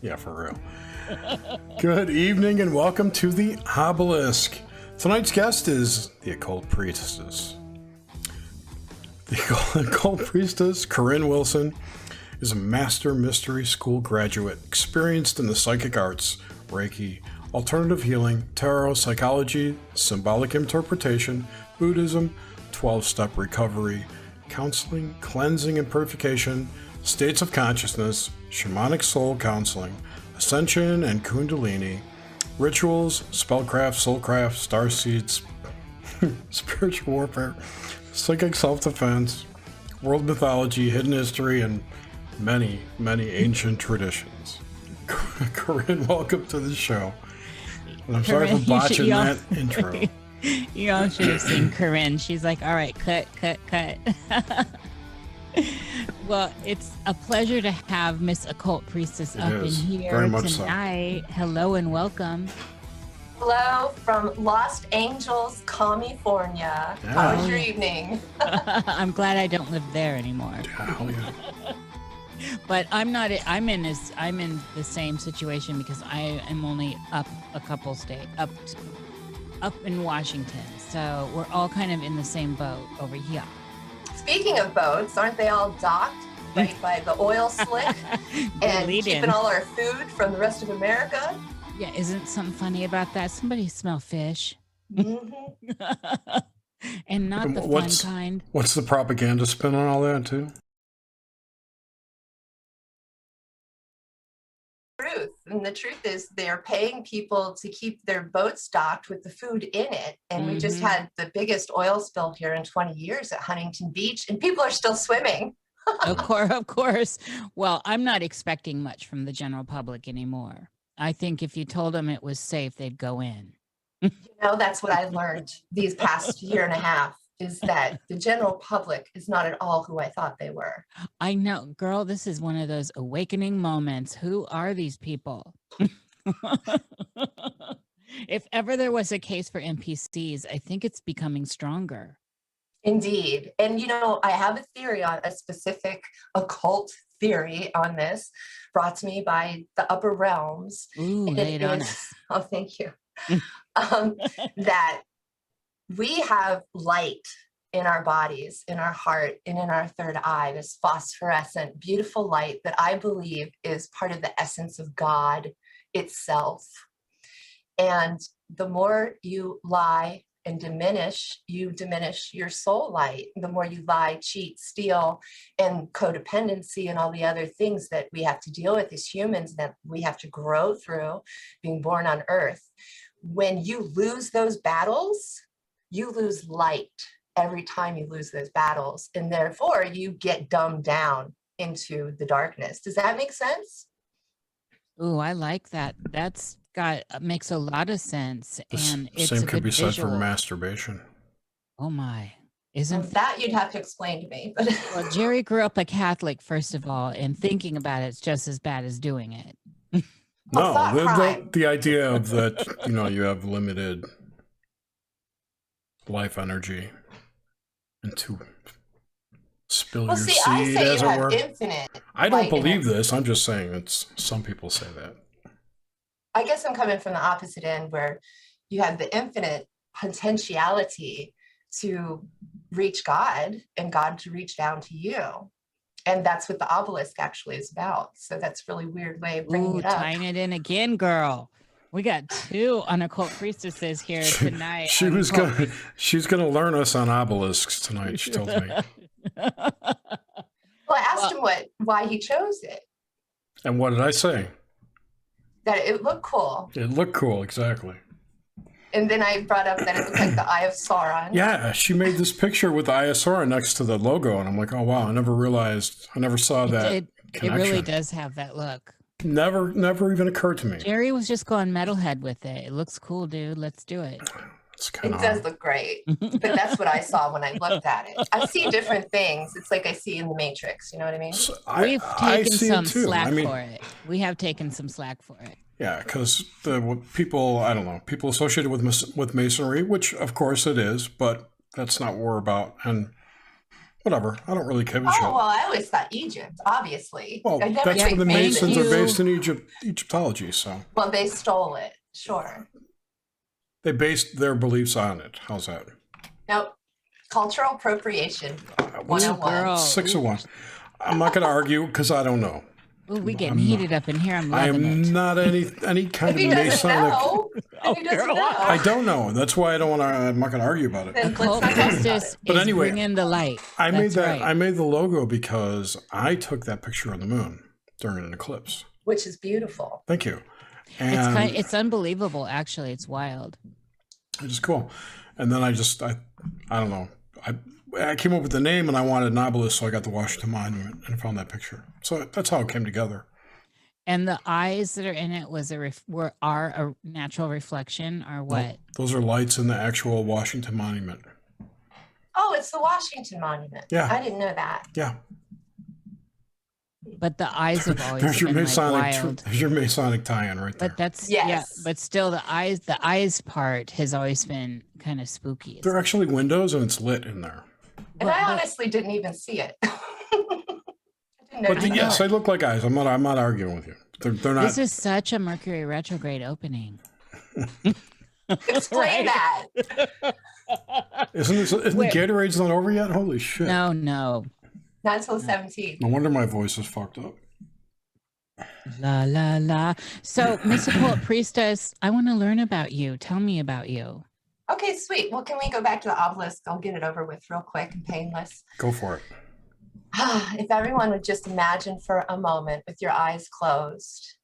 Yeah, for real. Good evening and welcome to the Obelisk. Tonight's guest is the Occult Priestess. The Occult Priestess, Corrine Wilson, is a Master Mystery School graduate experienced in the psychic arts, Reiki, alternative healing, tarot, psychology, symbolic interpretation, Buddhism, 12-step recovery, counseling, cleansing and purification, states of consciousness, shamanic soul counseling, ascension and kundalini, rituals, spellcraft, soulcraft, starseeds, spiritual warfare, psychic self-defense, world mythology, hidden history, and many, many ancient traditions. Corrine, welcome to the show. And I'm sorry for botching that intro. You all should have seen Corrine. She's like, all right, cut. Well, it's a pleasure to have Miss Occult Priestess up in here tonight. So. Hello and welcome. Hello from Los Angeles, California. Yeah. How was your evening? I'm glad I don't live there anymore. Oh, yeah. But I'm not. I'm in the same situation because I am only up a couple states, up in Washington. So we're all kind of in the same boat over here. Speaking of boats, aren't they all docked right by the oil slick and keeping all our food from the rest of America? Yeah, isn't something funny about that? Somebody smell fish. Mm-hmm. And not the fun kind. What's the propaganda spin on all that, too? And the truth is they're paying people to keep their boats stocked with the food in it. And we just had the biggest oil spill here in 20 years at Huntington Beach, and people are still swimming. Of course. Well, I'm not expecting much from the general public anymore. I think if you told them it was safe, they'd go in. You know, that's what I learned these past year and a half, is that the general public is not at all who I thought they were. I know, girl, this is one of those awakening moments. Who are these people? If ever there was a case for NPCs, I think it's becoming stronger. Indeed. And, you know, I have a theory on a specific occult theory on this, brought to me by the upper realms. Ooh, lay it on us. Oh, thank you. That we have light in our bodies, in our heart, and in our third eye, this phosphorescent, beautiful light that I believe is part of the essence of God itself. And the more you lie and diminish, you diminish your soul light. The more you lie, cheat, steal, and codependency and all the other things that we have to deal with as humans, that we have to grow through being born on earth. When you lose those battles, you lose light every time you lose those battles, and therefore you get dumbed down into the darkness. Does that make sense? Ooh, I like that. Makes a lot of sense. And it's same could be said visual. for masturbation. Oh my. Isn't that you'd have to explain to me. But well, Jerry grew up a Catholic, first of all, and thinking about it's just as bad as doing it. No, the idea of that, you know, you have limited life energy and to spill your seed, as it were. Infinite. I don't believe this. I'm just saying it's some people say that. I guess I'm coming from the opposite end, where you have the infinite potentiality to reach God and God to reach down to you. And that's what the obelisk actually is about. So that's a really weird way of bringing it up. Tying it in again, girl. We got two Occult Priestesses here tonight. She's gonna learn us on obelisks tonight, she told me. Well, I asked him why he chose it. And what did I say? That it looked cool. It looked cool, exactly. And then I brought up that it looked like the Eye of Sauron. Yeah, she made this picture with the Eye of Sauron next to the logo, and I'm like, oh wow, I never saw that. It really does have that look. Never even occurred to me. Jerry was just going metalhead with it. It looks cool, dude. Let's do it. It does look great, but that's what I saw when I looked at it. I see different things. It's like I see in the Matrix. You know what I mean? So We've taken some slack for it. We have taken some slack for it. Yeah, because people associated with Masonry, which of course it is, but that's not what we're about. And Whatever. I don't really give a Oh, shit. well, I always thought Egypt, obviously. Well, I never that's where the think Masons are you. based in Egyptology. So Well, they stole it, sure. they based their beliefs on it. How's that? Nope. Cultural appropriation. What's Ooh, 101. girl. 6 of 1? I'm not going to argue because I don't know. Ooh, we getting heated up in here. I'm I loving am it. not any kind If of he doesn't Masonic. know, if he doesn't girl. know, I don't know. That's why I don't want to. I'm not going to argue about it. then let's Occult not talk about Priestess it. But is anyway, bringing the light. I made That's that. right. I made the logo because I took that picture of the moon during an eclipse. Which is beautiful. Thank you. And It's unbelievable. Actually, it's wild. it's cool. And then I don't know. I came up with the name and I wanted an obelisk, so I got the Washington Monument and I found that picture. So that's how it came together. And the eyes that are in it are a natural reflection, or what? Those are lights in the actual Washington Monument. Oh, it's the Washington Monument. Yeah. I didn't know that. Yeah. But the eyes have always There's your been Masonic. wild. There's your Masonic tie-in right there. But that's Yes. But still, the eyes part has always been kind of spooky. There are actually windows and it's lit in there. And I honestly didn't even see it. I didn't know. But yes, they look like eyes. I'm not arguing with you. They're not. This is such a Mercury retrograde opening. Explain that. Isn't the Gatorade's not over yet? Holy shit! No. Not until 17. No wonder my voice is fucked up. La la la. So, Miss Occult Priestess, I want to learn about you. Tell me about you. Okay, sweet. Well, can we go back to the obelisk? I'll get it over with real quick and painless. Go for it. If everyone would just imagine for a moment with your eyes closed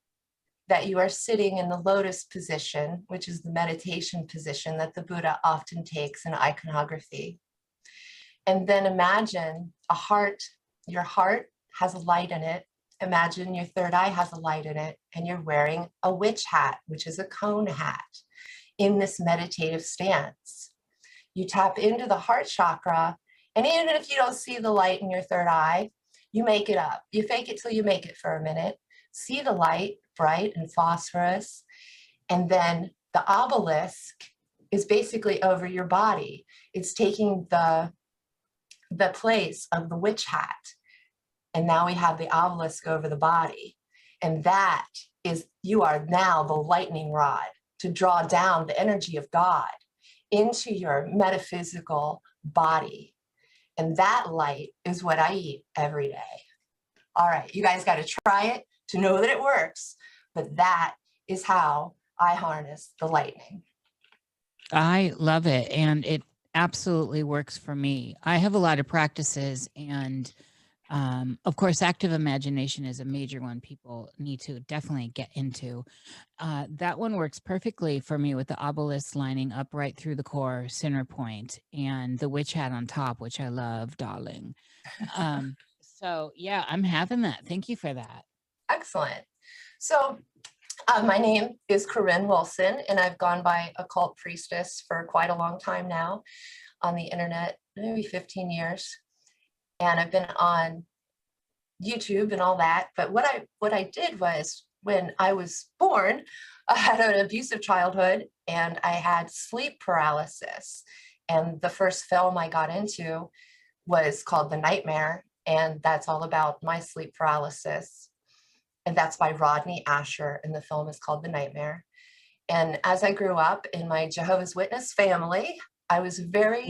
that you are sitting in the lotus position, which is the meditation position that the Buddha often takes in iconography. And then imagine your heart has a light in it. Imagine your third eye has a light in it, and you're wearing a witch hat, which is a cone hat, in this meditative stance. You tap into the heart chakra, and even if you don't see the light in your third eye, you make it up. You fake it till you make it for a minute. See the light, bright and phosphorus, and then the obelisk is basically over your body. It's taking the place of the witch hat. And now we have the obelisk over the body. And that is, you are now the lightning rod to draw down the energy of God into your metaphysical body. And that light is what I eat every day. All right, you guys got to try it to know that it works. But that is how I harness the lightning. I love it. And it absolutely works for me. I have a lot of practices, and of course, active imagination is a major one people need to definitely get into. That one works perfectly for me with the obelisk lining up right through the core center point and the witch hat on top, which I love, darling. So yeah, I'm having that. Thank you for that. Excellent. So my name is Corrine Wilson, and I've gone by Occult Priestess for quite a long time now on the internet, maybe 15 years. And I've been on YouTube and all that. But what I did was, when I was born, I had an abusive childhood and I had sleep paralysis. And the first film I got into was called The Nightmare. And that's all about my sleep paralysis. And that's by Rodney Asher. And the film is called The Nightmare. And as I grew up in my Jehovah's Witness family, I was very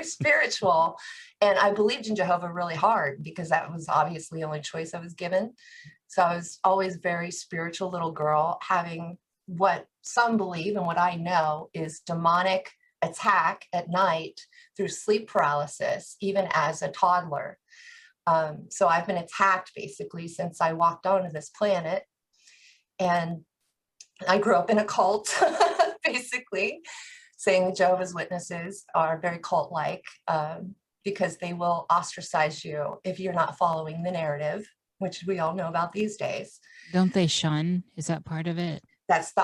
spiritual, and I believed in Jehovah really hard because that was obviously the only choice I was given. So I was always very spiritual little girl, having what some believe and what I know is demonic attack at night through sleep paralysis, even as a toddler. So I've been attacked basically since I walked onto this planet, and I grew up in a cult, basically, saying the Jehovah's Witnesses are very cult-like because they will ostracize you if you're not following the narrative, which we all know about these days. Don't they shun? Is that part of it? That's the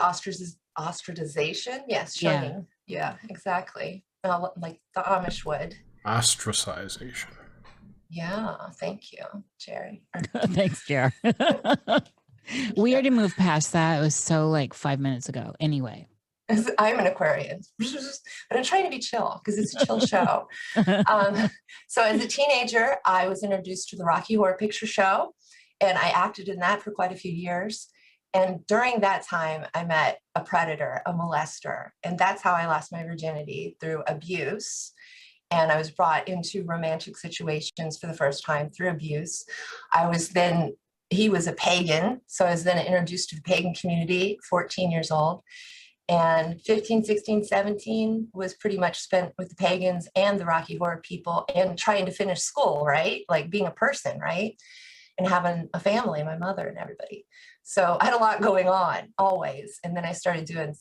ostracization? Yes, shunning. Yeah, exactly. Like the Amish would. Ostracization. Yeah, thank you, Jerry. Thanks, Jer. We already moved past that. It was so like 5 minutes ago. Anyway. I'm an Aquarian, but I'm trying to be chill because it's a chill show. So as a teenager, I was introduced to the Rocky Horror Picture Show, and I acted in that for quite a few years. And during that time, I met a predator, a molester, and that's how I lost my virginity, through abuse. And I was brought into romantic situations for the first time through abuse. He was a pagan, so I was then introduced to the pagan community, 14 years old. And 15, 16, 17 was pretty much spent with the pagans and the Rocky Horror people and trying to finish school, right? Like being a person, right? And having a family, my mother and everybody. So I had a lot going on always. And then I started doing,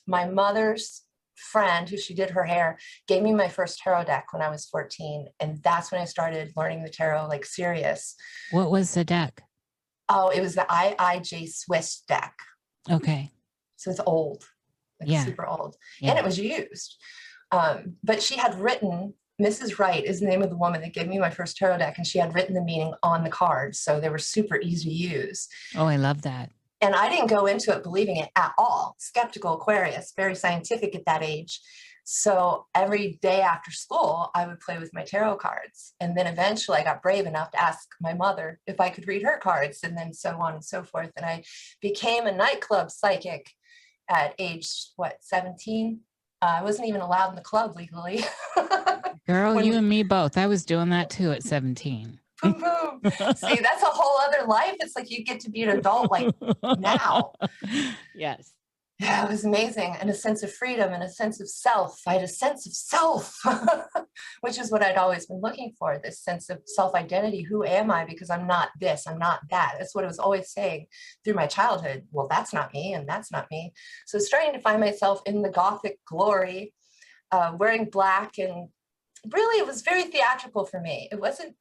my mother's friend, who she did her hair, gave me my first tarot deck when I was 14. And that's when I started learning the tarot, like serious. What was the deck? Oh, it was the IIJ Swiss deck. Okay. So it's old, like super old. Yeah. And it was used. But she had written, Mrs. Wright is the name of the woman that gave me my first tarot deck, and she had written the meaning on the cards. So they were super easy to use. Oh, I love that. And I didn't go into it believing it at all. Skeptical Aquarius, very scientific at that age. So every day after school, I would play with my tarot cards. And then eventually I got brave enough to ask my mother if I could read her cards, and then so on and so forth. And I became a nightclub psychic at age, 17? I wasn't even allowed in the club legally. Girl, you and me both. I was doing that too at 17. Boom, boom. See, that's a whole other life. It's like you get to be an adult like now. Yes. Yeah, it was amazing. And a sense of freedom and a sense of self. I had a sense of self, which is what I'd always been looking for, this sense of self-identity. Who am I? Because I'm not this, I'm not that. That's what I was always saying through my childhood. Well, that's not me, and that's not me. So starting to find myself in the Gothic glory, wearing black, and really it was very theatrical for me. It wasn't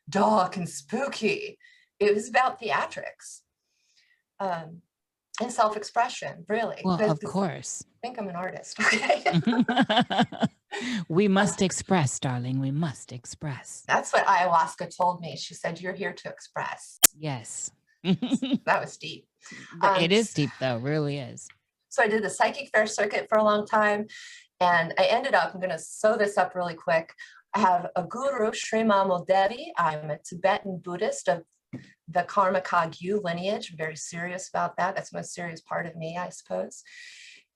dark and spooky. It was about theatrics. And self-expression, really. Well, of course. I think I'm an artist, okay? We must express, darling. We must express. That's what ayahuasca told me. She said, you're here to express. Yes. That was deep. It is deep, though. Really is. So I did the psychic fair circuit for a long time. And I ended up, I'm going to sew this up really quick. I have a guru, Sri Mamal Devi. I'm a Tibetan Buddhist of the Karma Kagyu lineage. I'm very serious about that. That's the most serious part of me, I suppose.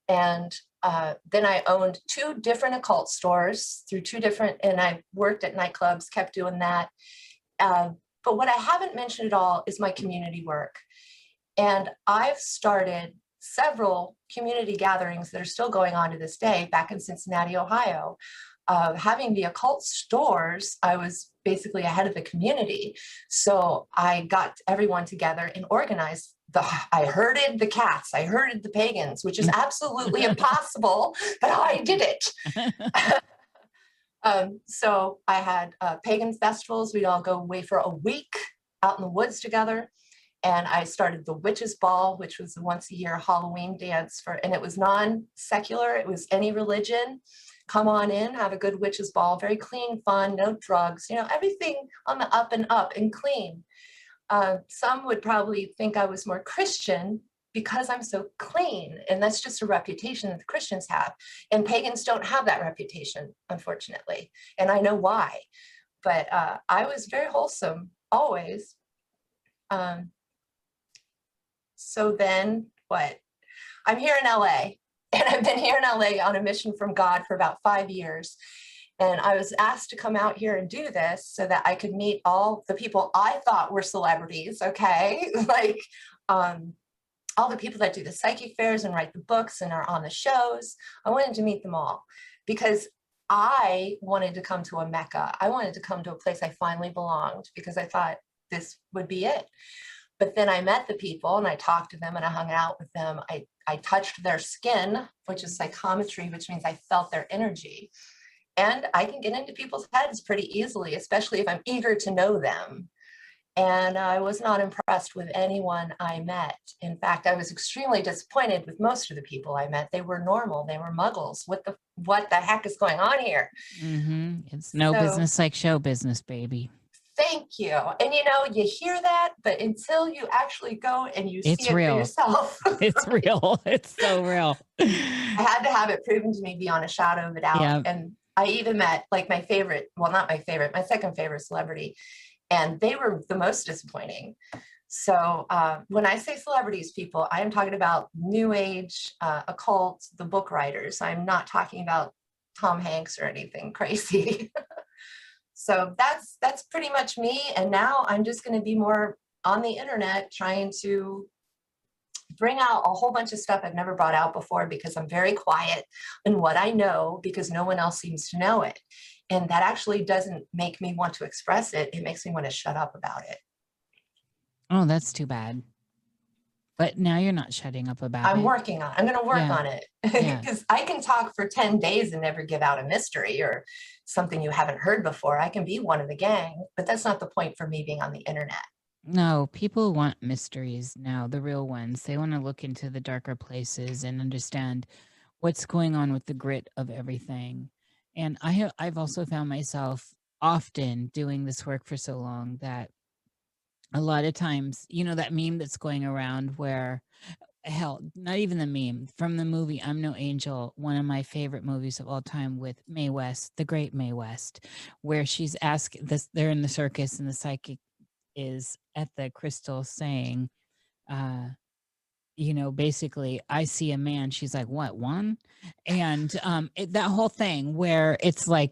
And then I owned 2 different occult stores through 2 different, and I worked at nightclubs, kept doing that. But what I haven't mentioned at all is my community work. And I've started several community gatherings that are still going on to this day back in Cincinnati, Ohio. Having the occult stores, I was basically ahead of the community. So I got everyone together and organized I herded the cats, I herded the pagans, which is absolutely impossible, but I did it. So I had Pagan Festivals. We'd all go away for a week out in the woods together. And I started the Witches' Ball, which was a once-a-year Halloween dance and it was non-secular. It was any religion. Come on in, have a good Witches' Ball, very clean, fun, no drugs, everything on the up and up and clean. Some would probably think I was more Christian because I'm so clean. And that's just a reputation that the Christians have. And pagans don't have that reputation, unfortunately. And I know why. But I was very wholesome, always. So then what? I'm here in LA. And I've been here in LA on a mission from God for about 5 years. And I was asked to come out here and do this so that I could meet all the people I thought were celebrities, okay? Like all the people that do the psychic fairs and write the books and are on the shows. I wanted to meet them all because I wanted to come to a Mecca. I wanted to come to a place I finally belonged because I thought this would be it. But then I met the people and I talked to them and I hung out with them. I touched their skin, which is psychometry, which means I felt their energy. And I can get into people's heads pretty easily, especially if I'm eager to know them. And I was not impressed with anyone I met. In fact, I was extremely disappointed with most of the people I met. They were normal. They were muggles. What the heck is going on here? Mm-hmm. It's no business like show business, baby. thank you. And you hear that, but until you actually go and you see It's it real. for yourself. It's real. It's so real. I had to have it proven to me beyond a shadow of a doubt. Yeah. And I even met like my favorite, well, not my favorite, my second favorite celebrity, and they were the most disappointing. So when I say celebrities, people, I am talking about New Age, occult, the book writers. I'm not talking about Tom Hanks or anything crazy. So that's pretty much me. And now I'm just going to be more on the internet trying to bring out a whole bunch of stuff I've never brought out before, because I'm very quiet in what I know, because no one else seems to know it. And that actually doesn't make me want to express it. It makes me want to shut up about it. Oh, that's too bad. But now you're not shutting up about it. I'm working on it. I'm going to work on it, because I can talk for 10 days and never give out a mystery or something you haven't heard before. I can be one of the gang, but that's not the point for me being on the internet. No, people want mysteries now, the real ones. They want to look into the darker places and understand what's going on with the grit of everything. And I've also found myself often doing this work for so long that a lot of times, that meme that's going around where, hell, not even the meme, from the movie I'm No Angel, one of my favorite movies of all time, with Mae West, the great Mae West, where she's asked this, they're in the circus and the psychic is at the crystal saying, basically, I see a man. She's like, what, one? And that whole thing where it's like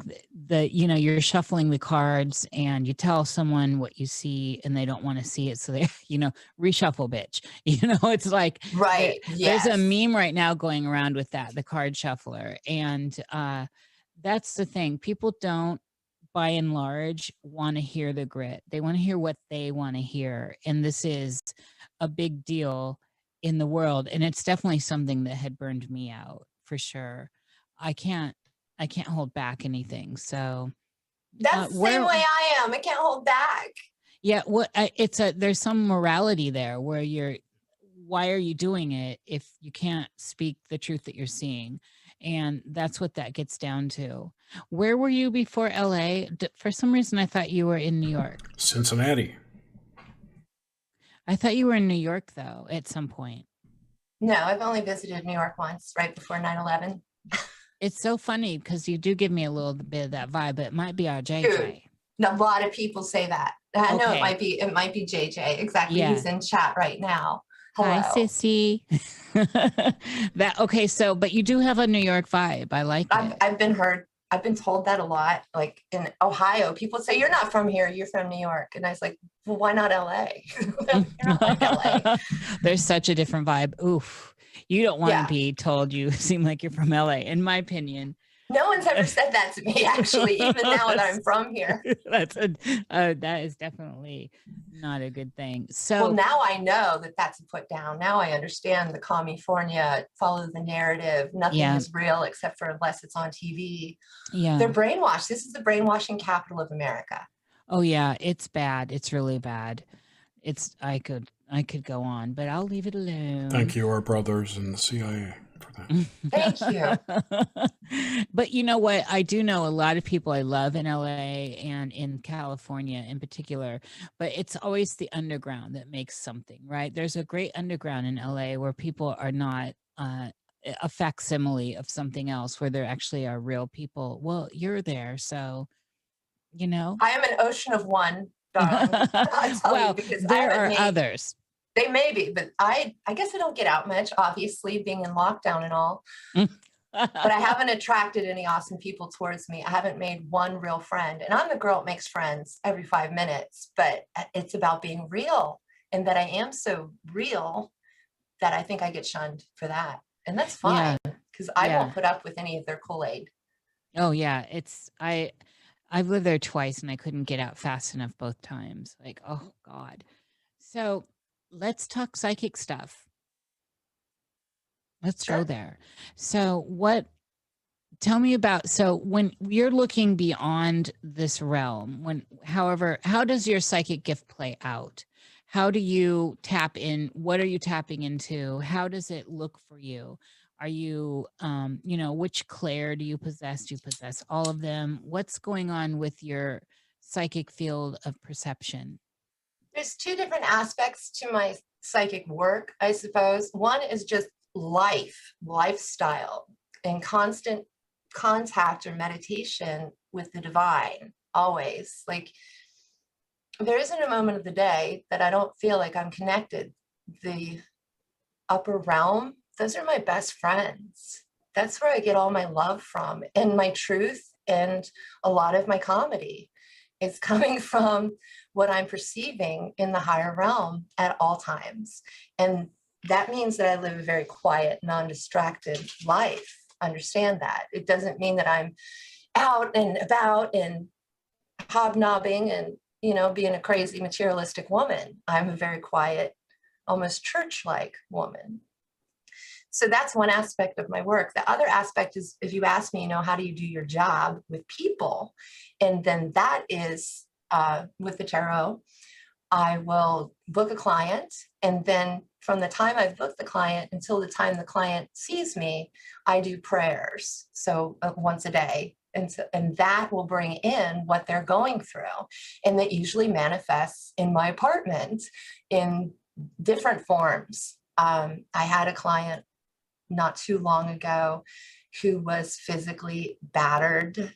you're shuffling the cards and you tell someone what you see and they don't want to see it. So they, reshuffle, bitch. It's like, right. There's a meme right now going around with that, the card shuffler. And that's the thing. People don't, by and large, want to hear the grit. They want to hear what they want to hear. And this is a big deal in the world. And it's definitely something that had burned me out for sure. I can't hold back anything. So that's the same way I am. I can't hold back. Yeah. There's some morality there where why are you doing it if you can't speak the truth that you're seeing? And that's what that gets down to. Where were you before LA? For some reason, I thought you were in New York. Cincinnati. I thought you were in New York, though, at some point. No, I've only visited New York once, right before 9/11. It's so funny because you do give me a little bit of that vibe, but it might be our JJ. Dude, a lot of people say that. I know it might be JJ. Exactly. Yeah. He's in chat right now. Hello. Hi, sissy. But you do have a New York vibe. I like it. I've been told that a lot. Like in Ohio, people say, you're not from here, you're from New York. And I was like, well, why not LA? You're not like LA. There's such a different vibe. Oof. You don't want to be told you seem like you're from LA, in my opinion. No one's ever said that to me, actually, even now that I'm from here. That is definitely not a good thing. So well, now I know that that's a put down. Now I understand the California, follow the narrative. Nothing is real except for unless it's on TV. Yeah. They're brainwashed. This is the brainwashing capital of America. Oh yeah, it's bad. It's really bad. I could go on, but I'll leave it alone. Thank you, our brothers in the CIA. Thank you. But you know what? I do know a lot of people I love in LA and in California in particular, but it's always the underground that makes something, right? There's a great underground in LA where people are not a facsimile of something else, where there actually are real people. Well, you're there, so I am an ocean of one, darling. Well, because there are others. They may be, but I guess I don't get out much, obviously, being in lockdown and all. But I haven't attracted any awesome people towards me. I haven't made one real friend. And I'm the girl that makes friends every 5 minutes. But it's about being real, and that I am so real that I think I get shunned for that. And that's fine, because I won't put up with any of their Kool-Aid. Oh, yeah. I've lived there twice, and I couldn't get out fast enough both times. Like, oh, God. So let's talk psychic stuff. Let's go there. So tell me about, so when you're looking beyond this realm, how does your psychic gift play out? How do you tap in? What are you tapping into? How does it look for you? Are you, which Claire do you possess? Do you possess all of them? What's going on with your psychic field of perception? There's two different aspects to my psychic work, I suppose. One is just lifestyle, and constant contact or meditation with the divine, always. Like, there isn't a moment of the day that I don't feel like I'm connected. The upper realm, those are my best friends. That's where I get all my love from, and my truth, and a lot of my comedy is coming from what I'm perceiving in the higher realm at all times. And that means that I live a very quiet, non-distracted life. Understand that. It doesn't mean that I'm out and about and hobnobbing and, you know, being a crazy materialistic woman. I'm a very quiet, almost church-like woman. So that's one aspect of my work. The other aspect is, if you ask me, you know, how do you do your job with people? And then that is with the tarot, I will book a client. And then from the time I've booked the client until the time the client sees me, I do prayers. So once a day. And that will bring in what they're going through. And that usually manifests in my apartment in different forms. I had a client not too long ago who was physically battered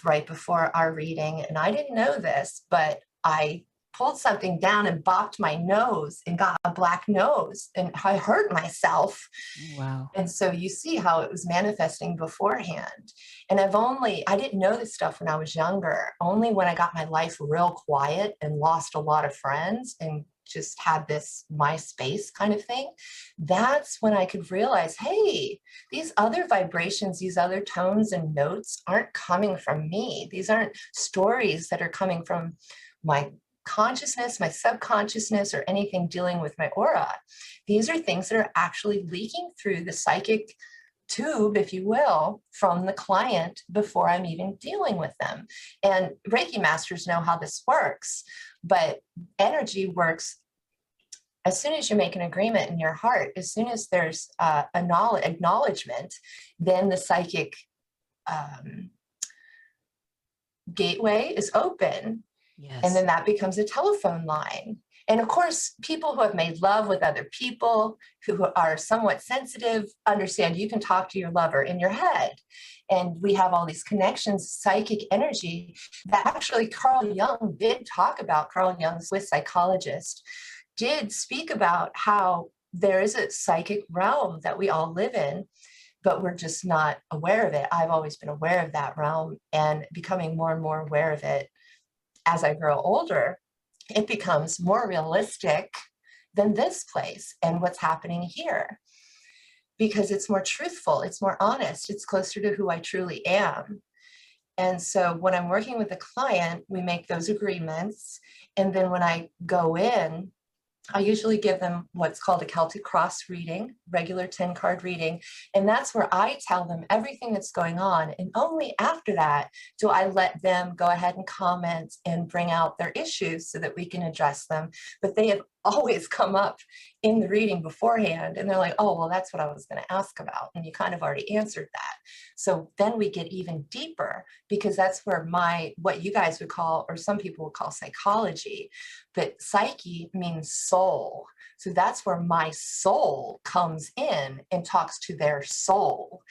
right before our reading. And I didn't know this, but I pulled something down and bopped my nose and got a black nose, and I hurt myself. Wow. And so you see how it was manifesting beforehand. And I didn't know this stuff when I was younger. Only when I got my life real quiet and lost a lot of friends and just had this my space kind of thing, that's when I could realize, hey, these other vibrations, these other tones and notes aren't coming from me. These aren't stories that are coming from my consciousness, my subconsciousness, or anything dealing with my aura. These are things that are actually leaking through the psychic tube, if you will, from the client before I'm even dealing with them. And Reiki masters know how this works, but energy works as soon as you make an agreement in your heart. As soon as there's acknowledgement, then the psychic gateway is open. Yes. And then that becomes a telephone line. And of course, people who have made love with other people, who are somewhat sensitive, understand you can talk to your lover in your head. And we have all these connections, psychic energy, that actually Carl Jung did talk about. Carl Jung, Swiss psychologist, did speak about how there is a psychic realm that we all live in, but we're just not aware of it. I've always been aware of that realm, and becoming more and more aware of it as I grow older, it becomes more realistic than this place and what's happening here, because it's more truthful, it's more honest, it's closer to who I truly am. And so when I'm working with a client, we make those agreements. And then when I go in, I usually give them what's called a Celtic cross reading, regular 10-card reading. And that's where I tell them everything that's going on. And only after that do I let them go ahead and comment and bring out their issues so that we can address them. But they have always come up in the reading beforehand. And they're like, oh, well, that's what I was going to ask about. And you kind of already answered that. So then we get even deeper, because that's where what you guys would call, or some people would call, psychology. But psyche means soul. So that's where my soul comes in and talks to their soul.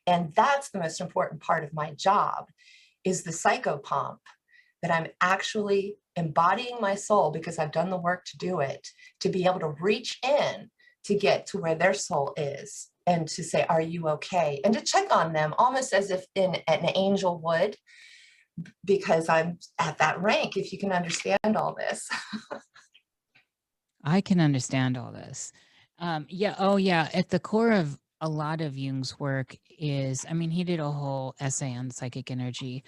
And that's the most important part of my job, is the psychopomp, that I'm actually embodying my soul, because I've done the work to do it, to be able to reach in to get to where their soul is, and to say, are you okay? And to check on them almost as if an angel would, because I'm at that rank, if you can understand all this. I can understand all this. Yeah. Oh, yeah. At the core of a lot of Jung's work is, I mean, he did a whole essay on psychic energy,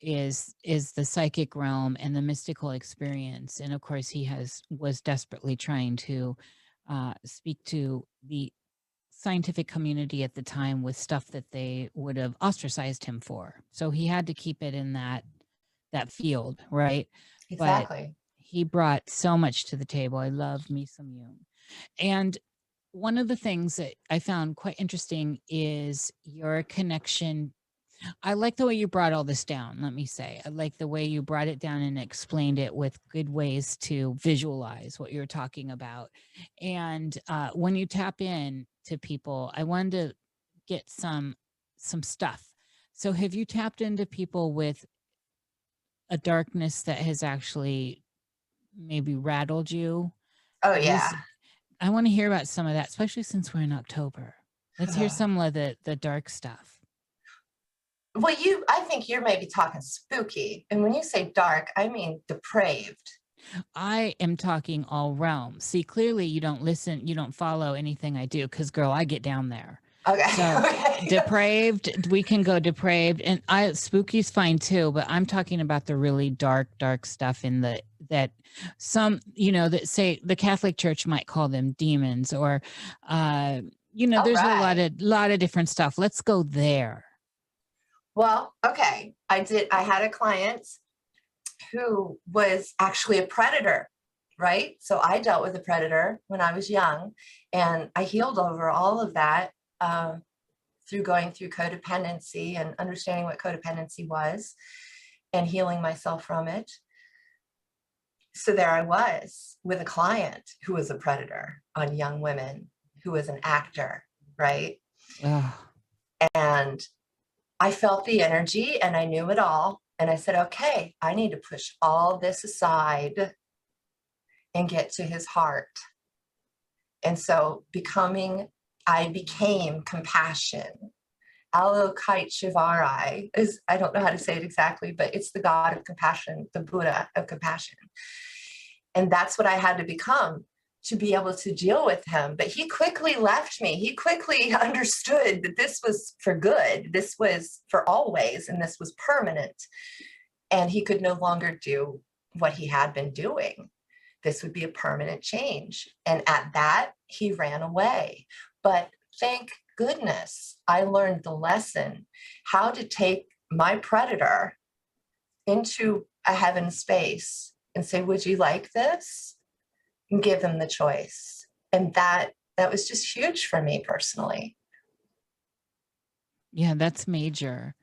is the psychic realm and the mystical experience. And of course, he was desperately trying to speak to the scientific community at the time with stuff that they would have ostracized him for. So he had to keep it in that field, right? Exactly. But he brought so much to the table. I love me some Jung. And one of the things that I found quite interesting is your connection I like the way you brought all this down, let me say. I like the way you brought it down and explained it with good ways to visualize what you're talking about. And when you tap in to people, I wanted to get some stuff. So have you tapped into people with a darkness that has actually maybe rattled you? Oh yeah. I want to hear about some of that, especially since we're in October. Let's hear some of the dark stuff. Well, I think you're maybe talking spooky. And when you say dark, I mean depraved. I am talking all realms. See, clearly you don't listen, you don't follow anything I do, because girl, I get down there. Okay. So Okay. depraved, we can go depraved, and spooky's fine too, but I'm talking about the really dark stuff in that some, that say the Catholic Church might call them demons, or there's a lot of different stuff. Let's go there. Well, okay. I had a client who was actually a predator, right? So I dealt with a predator when I was young, and I healed over all of that through going through codependency and understanding what codependency was and healing myself from it. So there I was with a client who was a predator on young women, who was an actor, right? And I felt the energy and I knew it all. And I said, okay, I need to push all this aside and get to his heart. And so I became compassion. Avalokiteshvara is, I don't know how to say it exactly, but it's the God of compassion, the Buddha of compassion. And that's what I had to become to be able to deal with him. But he quickly left me. He quickly understood that this was for good. This was for always, and this was permanent. And he could no longer do what he had been doing. This would be a permanent change. And at that, he ran away. But thank goodness I learned the lesson, how to take my predator into a heaven space and say, would you like this? And give them the choice. And that was just huge for me personally. Yeah, that's major.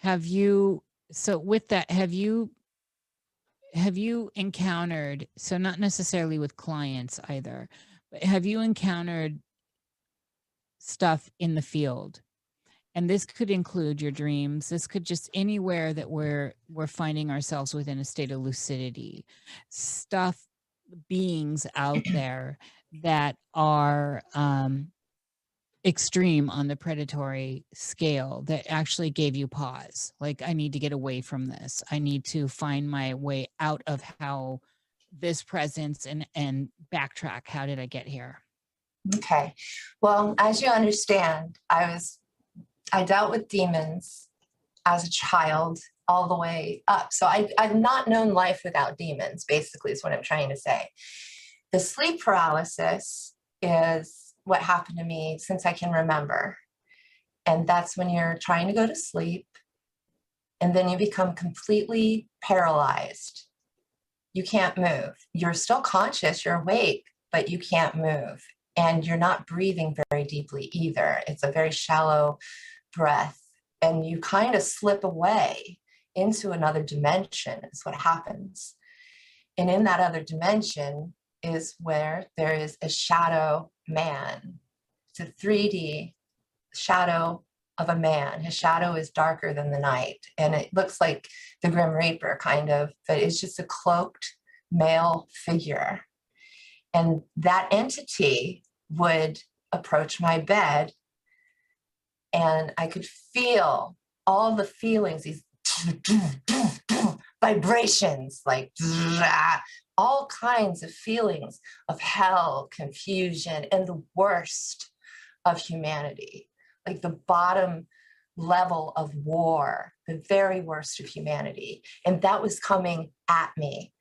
So with that, have you encountered, so not necessarily with clients either, but have you encountered stuff in the field? And this could include your dreams. This could just anywhere that we're finding ourselves within a state of lucidity. Stuff, beings out there that are extreme on the predatory scale that actually gave you pause. Like, I need to get away from this. I need to find my way out of how this presence and backtrack. How did I get here? Okay. Well, as you understand, I dealt with demons as a child all the way up. So I've not known life without demons, basically, is what I'm trying to say. The sleep paralysis is what happened to me since I can remember. And that's when you're trying to go to sleep, and then you become completely paralyzed. You can't move. You're still conscious, you're awake, but you can't move. And you're not breathing very deeply either. It's a very shallow breath. And you kind of slip away into another dimension is what happens. And in that other dimension is where there is a shadow man. It's a 3D shadow of a man. His shadow is darker than the night. And it looks like the Grim Reaper kind of, but it's just a cloaked male figure. And that entity would approach my bed, and I could feel all the feelings, these vibrations, like all kinds of feelings of hell, confusion, and the worst of humanity, like the bottom level of war, the very worst of humanity. And that was coming at me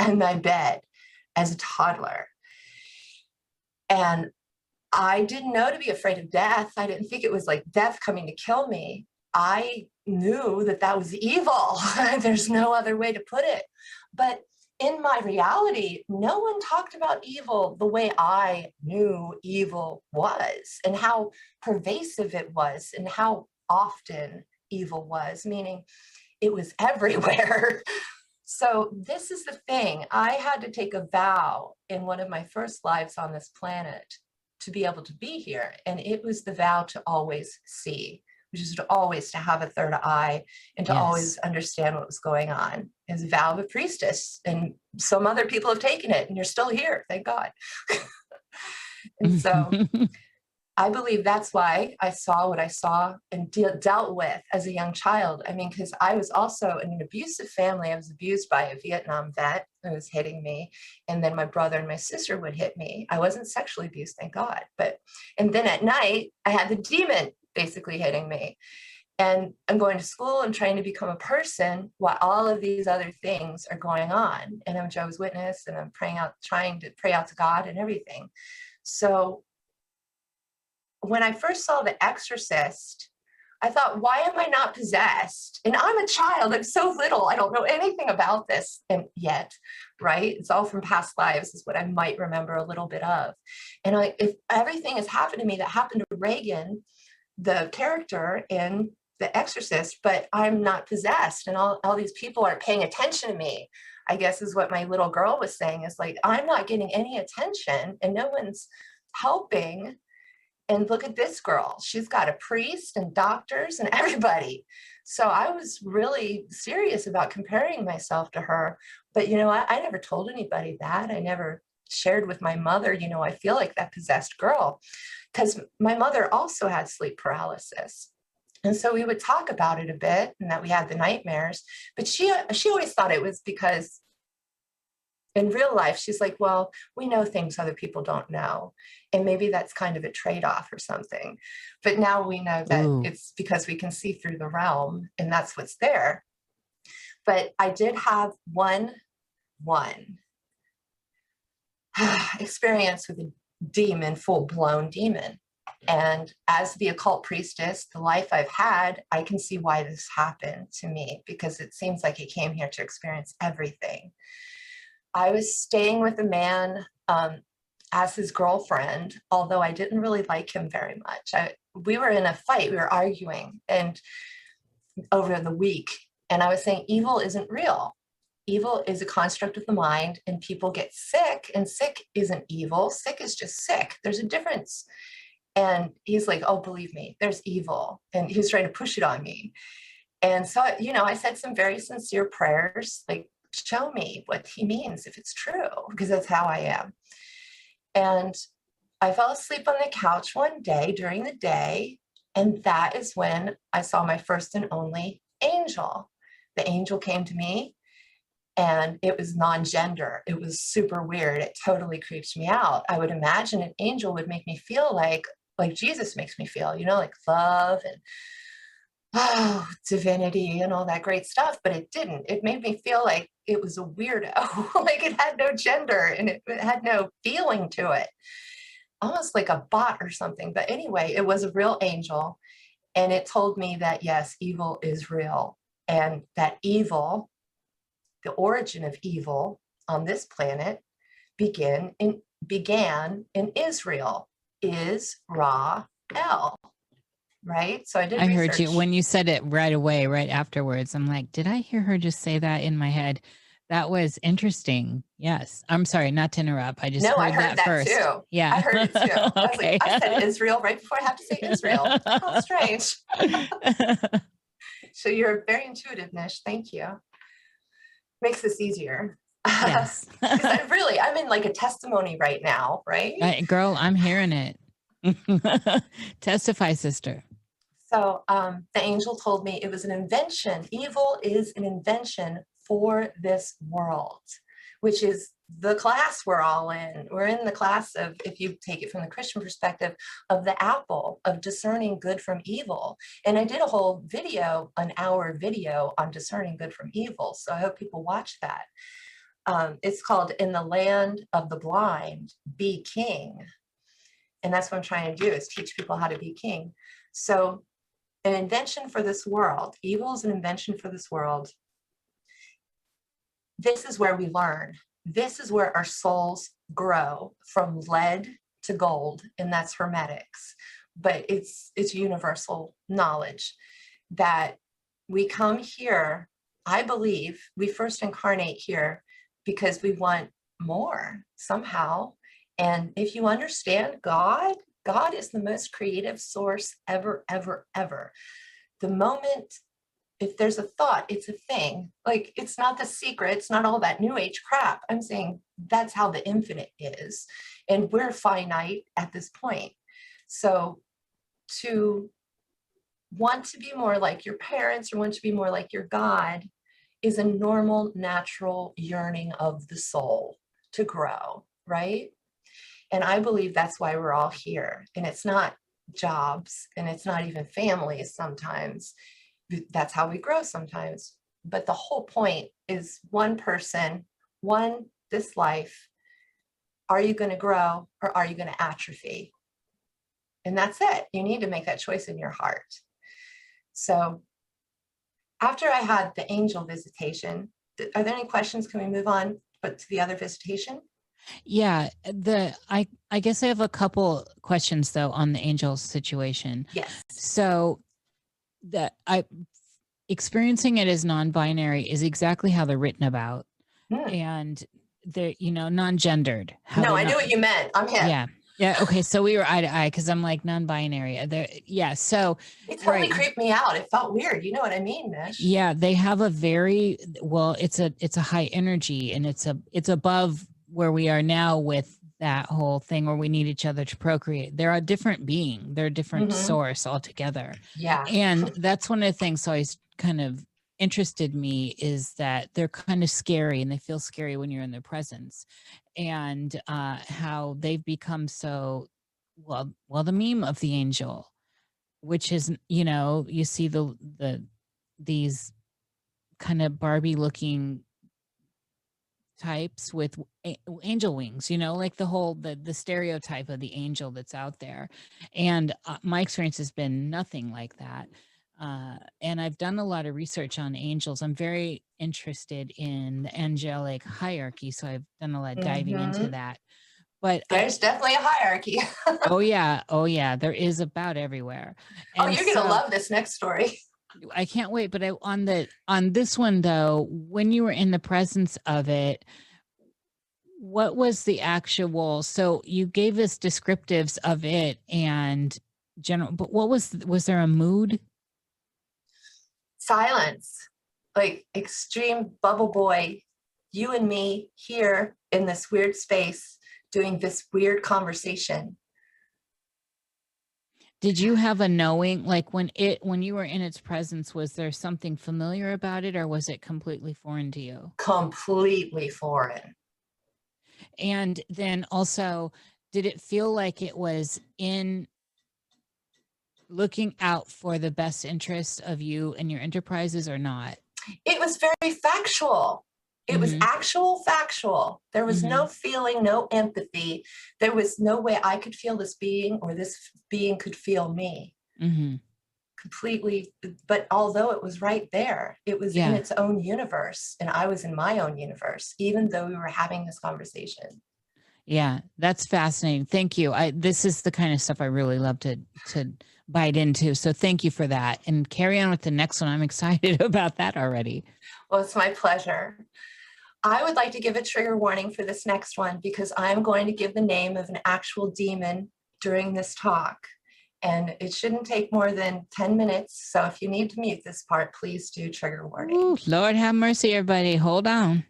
in my bed as a toddler. And I didn't know to be afraid of death. I didn't think it was like death coming to kill me. I knew that that was evil. There's no other way to put it. But in my reality, no one talked about evil the way I knew evil was, and how pervasive it was, and how often evil was, meaning it was everywhere. So this is the thing. I had to take a vow in one of my first lives on this planet to be able to be here. And it was the vow to always see, which is to always to have a third eye and to always understand what was going on. It's a vow of a priestess. And some other people have taken it and you're still here, thank God. And so I believe that's why I saw what I saw and dealt with as a young child. I mean, because I was also in an abusive family. I was abused by a Vietnam vet who was hitting me. And then my brother and my sister would hit me. I wasn't sexually abused, thank God. And then at night, I had the demon basically hitting me. And I'm going to school and trying to become a person while all of these other things are going on. And I'm Jehovah's Witness and I'm trying to pray out to God and everything. So when I first saw The Exorcist, I thought, why am I not possessed? And I'm a child, I'm so little, I don't know anything about this yet, right? It's all from past lives is what I might remember a little bit of. And if everything has happened to me that happened to Reagan, the character in The Exorcist, but I'm not possessed and all these people aren't paying attention to me, I guess is what my little girl was saying, is like, I'm not getting any attention and no one's helping. And look at this girl. She's got a priest and doctors and everybody. So I was really serious about comparing myself to her. But, you know, I never told anybody that. I never shared with my mother, you know, I feel like that possessed girl. Because my mother also had sleep paralysis. And so we would talk about it a bit and that we had the nightmares. But she always thought it was because in real life, she's like, well, we know things other people don't know. And maybe that's kind of a trade-off or something. But now we know that it's because we can see through the realm and that's what's there. But I did have one experience with a demon, full-blown demon. And as the occult priestess, the life I've had, I can see why this happened to me because it seems like he came here to experience everything. I was staying with a man as his girlfriend, although I didn't really like him very much. We were in a fight, we were arguing and over the week. And I was saying, evil isn't real. Evil is a construct of the mind and people get sick and sick isn't evil. Sick is just sick. There's a difference. And he's like, oh, believe me, there's evil. And he was trying to push it on me. And so, you know, I said some very sincere prayers, like, show me what he means if it's true, because that's how I am. And I fell asleep on the couch one day during the day. And that is when I saw my first and only angel. The angel came to me and it was non-gender. It was super weird. It totally creeps me out. I would imagine an angel would make me feel like Jesus makes me feel, you know, like love and divinity and all that great stuff, but it didn't. It made me feel like it was a weirdo, like it had no gender and it had no feeling to it, almost like a bot or something. But anyway, it was a real angel and it told me that yes, evil is real and that evil, the origin of evil on this planet began in Israel, Israel. Right? So I did research. Heard you when you said it right away, right afterwards. I'm like, did I hear her just say that in my head? That was interesting. Yes. I'm sorry, not to interrupt. I just I heard that first. Too. Yeah. I heard it too. Okay. I said Israel right before I have to say Israel. How strange. So you're very intuitive, Nish. Thank you. Makes this easier. Yes. Because I'm in like a testimony right now, right? Girl, I'm hearing it. Testify, sister. So the angel told me it was an invention. Evil is an invention for this world, which is the class we're all in. We're in the class of, if you take it from the Christian perspective, of the apple, of discerning good from evil. And I did a whole video, an hour video on discerning good from evil. So I hope people watch that. It's called In the Land of the Blind, Be King. And that's what I'm trying to do, is teach people how to be king. So an invention for this world, evil is an invention for this world. This is where we learn. This is where our souls grow from lead to gold, and that's hermetics. But it's universal knowledge that we come here, I believe we first incarnate here because we want more somehow. And if you understand God, God is the most creative source ever, ever, ever. The moment, if there's a thought, it's a thing. Like, it's not the secret. It's not all that new age crap. I'm saying that's how the infinite is. And we're finite at this point. So to want to be more like your parents or want to be more like your God is a normal, natural yearning of the soul to grow, right? And I believe that's why we're all here. And it's not jobs, and it's not even families sometimes. That's how we grow sometimes. But the whole point is one person, this life. Are you going to grow or are you going to atrophy? And that's it. You need to make that choice in your heart. So after I had the angel visitation, are there any questions? Can we move on to the other visitation? Yeah, I guess I have a couple questions though on the angel situation. Yes. So experiencing it as non-binary is exactly how they're written about, and they're non-gendered. No, I knew what you meant. I'm hip. Yeah. Okay. So we were eye to eye because I'm like non-binary. So it totally creeped me out. It felt weird. You know what I mean, Mish? Yeah, they have a very it's a high energy, and it's above where we are now with that whole thing where we need each other to procreate. They're a different being. They're a different source altogether. Yeah. And that's one of the things always kind of interested me, is that they're kind of scary, and they feel scary when you're in their presence, and how they've become so the meme of the angel, which is, you see these kind of Barbie looking types with angel wings, like the stereotype of the angel that's out there. And my experience has been nothing like that. And I've done a lot of research on angels. I'm very interested in the angelic hierarchy, so I've done a lot of diving into that. But there's definitely a hierarchy. Oh yeah, there is about everywhere. And you're gonna love this next story. I can't wait. But on this one though, when you were in the presence of it, what was the actual? So you gave us descriptives of it and general, but what was there a mood? Silence, like extreme bubble boy, you and me here in this weird space doing this weird conversation. Did you have a knowing, like when you were in its presence, was there something familiar about it, or was it completely foreign to you? Completely foreign. And then also, did it feel like it was in looking out for the best interest of you and your enterprises, or not? It was very factual. It was actual factual. There was no feeling, no empathy. There was no way I could feel this being or this being could feel me. Completely. But although it was right there, it was in its own universe, and I was in my own universe, even though we were having this conversation. Yeah, that's fascinating. Thank you. This is the kind of stuff I really love to bite into. So thank you for that. And carry on with the next one. I'm excited about that already. Well, it's my pleasure. I would like to give a trigger warning for this next one, because I'm going to give the name of an actual demon during this talk. And it shouldn't take more than 10 minutes. So if you need to mute this part, please do trigger warning. Ooh, Lord have mercy, everybody. Hold on.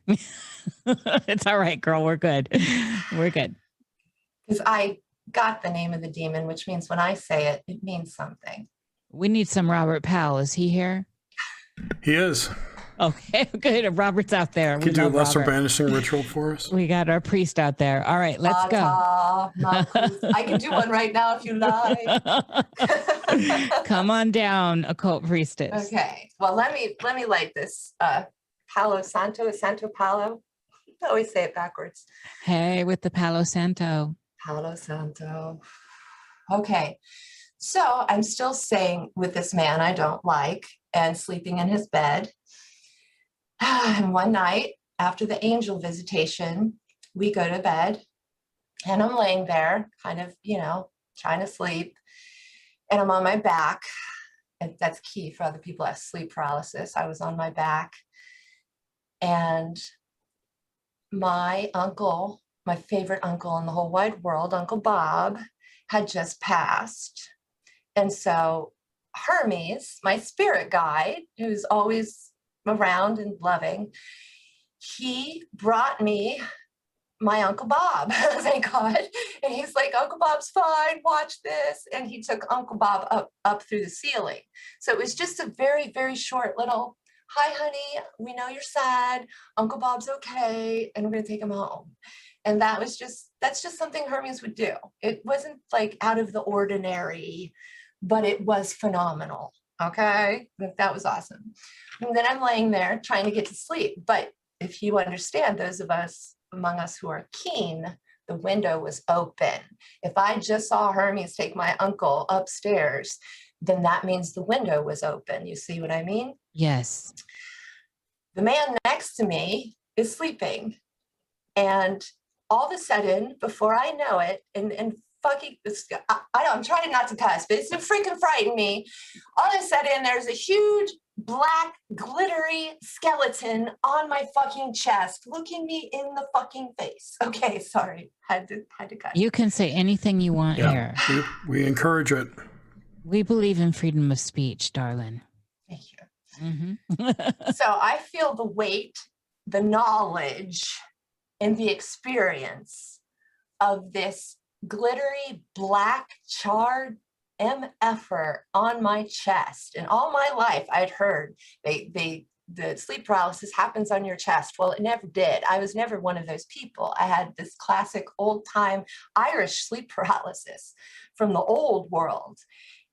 It's all right, girl. We're good. We're good. Because I got the name of the demon, which means when I say it, it means something. We need some Robert Powell. Is he here? He is. Okay, good. Robert's out there. Can you do a lesser banishing ritual for us? We got our priest out there. All right, let's go. I can do one right now if you like. Come on down, Occult Priestess. Okay. Well, let me light this Palo Santo. Is Santo Palo? I always say it backwards. Hey, with the Palo Santo. Palo Santo. Okay. So I'm still staying with this man I don't like and sleeping in his bed. And one night after the angel visitation, we go to bed, and I'm laying there kind of, trying to sleep, and I'm on my back, and that's key for other people that have sleep paralysis. I was on my back, and my uncle, my favorite uncle in the whole wide world, Uncle Bob, had just passed. And so Hermes, my spirit guide, who's always around and loving, he brought me my Uncle Bob, thank God. And he's like, Uncle Bob's fine, watch this. And he took Uncle Bob up through the ceiling. So it was just a very, very short little, hi, honey, we know you're sad. Uncle Bob's okay. And we're going to take him home. And that's just something Hermes would do. It wasn't like out of the ordinary, but it was phenomenal. Okay. That was awesome. And then I'm laying there trying to get to sleep. But if you understand, those of us among us who are keen, the window was open. If I just saw Hermes take my uncle upstairs, then that means the window was open. You see what I mean? Yes. The man next to me is sleeping. And all of a sudden, before I know it, and fucking, I'm trying not to cuss, but it's freaking frightened me. All of a sudden, there's a huge black glittery skeleton on my fucking chest, looking me in the fucking face. Okay, sorry, had to cut. You can say anything you want here. We encourage it. We believe in freedom of speech, darling. Thank you. Mm-hmm. So I feel the weight, the knowledge, and the experience of this glittery black charred MFer on my chest. And all my life I'd heard the sleep paralysis happens on your chest. Well, it never did. I was never one of those people. I had this classic old time Irish sleep paralysis from the old world.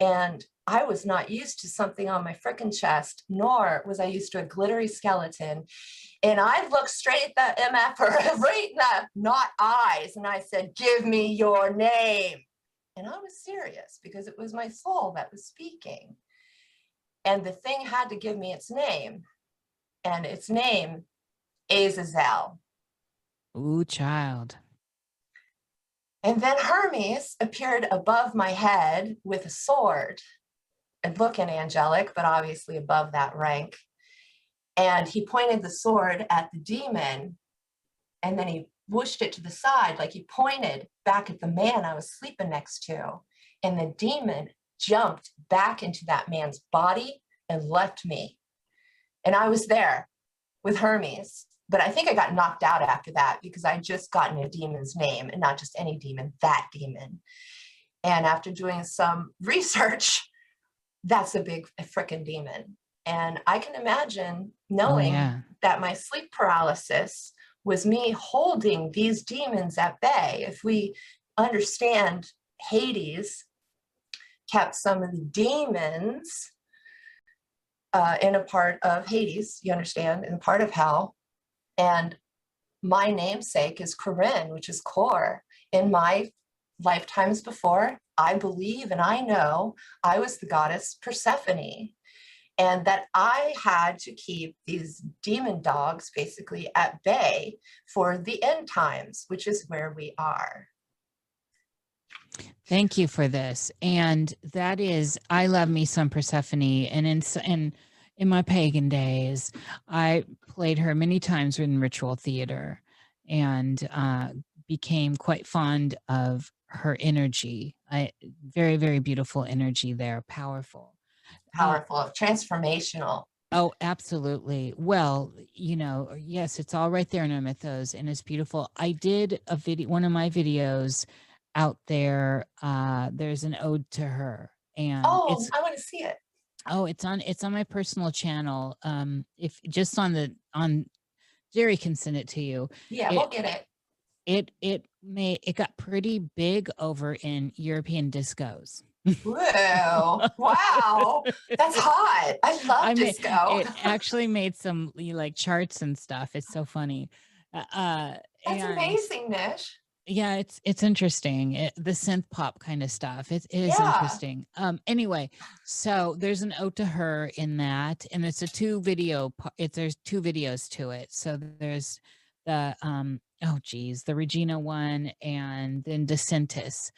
And I was not used to something on my frickin' chest, nor was I used to a glittery skeleton. And I looked straight at the MFer, right in the not eyes, and I said, give me your name. And I was serious because it was my soul that was speaking. And the thing had to give me its name. And its name, Azazel. Ooh, child. And then Hermes appeared above my head with a sword, and looking angelic, but obviously above that rank. And he pointed the sword at the demon, and then he whooshed it to the side, like he pointed back at the man I was sleeping next to. And the demon jumped back into that man's body and left me. And I was there with Hermes. But I think I got knocked out after that because I just gotten a demon's name, and not just any demon, that demon. And after doing some research, that's a big frickin' demon. And I can imagine knowing that my sleep paralysis was me holding these demons at bay. If we understand Hades kept some of the demons in a part of Hades, you understand, in a part of hell. And my namesake is Corrine, which is core. In my lifetimes before, I believe and I know I was the goddess Persephone, and that I had to keep these demon dogs basically at bay for the end times, which is where we are. Thank you for this. And that is, I love me some Persephone. And in my pagan days, I played her many times in ritual theater, and became quite fond of her energy. Very, very beautiful energy there. Powerful, Transformational. Oh, absolutely. Well, yes, it's all right there in our mythos, and it's beautiful. I did a video, one of my videos out there. There's an ode to her, and I want to see it. Oh, it's on my personal channel. If just on Jerry can send it to you. Yeah, we'll get it. It got pretty big over in European discos. Whoa! Wow, that's hot. I love disco. It actually made some like charts and stuff. It's so funny. That's amazing, Nish. Yeah, it's interesting. The synth pop kind of stuff. It is interesting. Anyway, so there's an ode to her in that, and it's a there's 2 videos to it. So there's the oh geez, the Regina one, and then Decentus.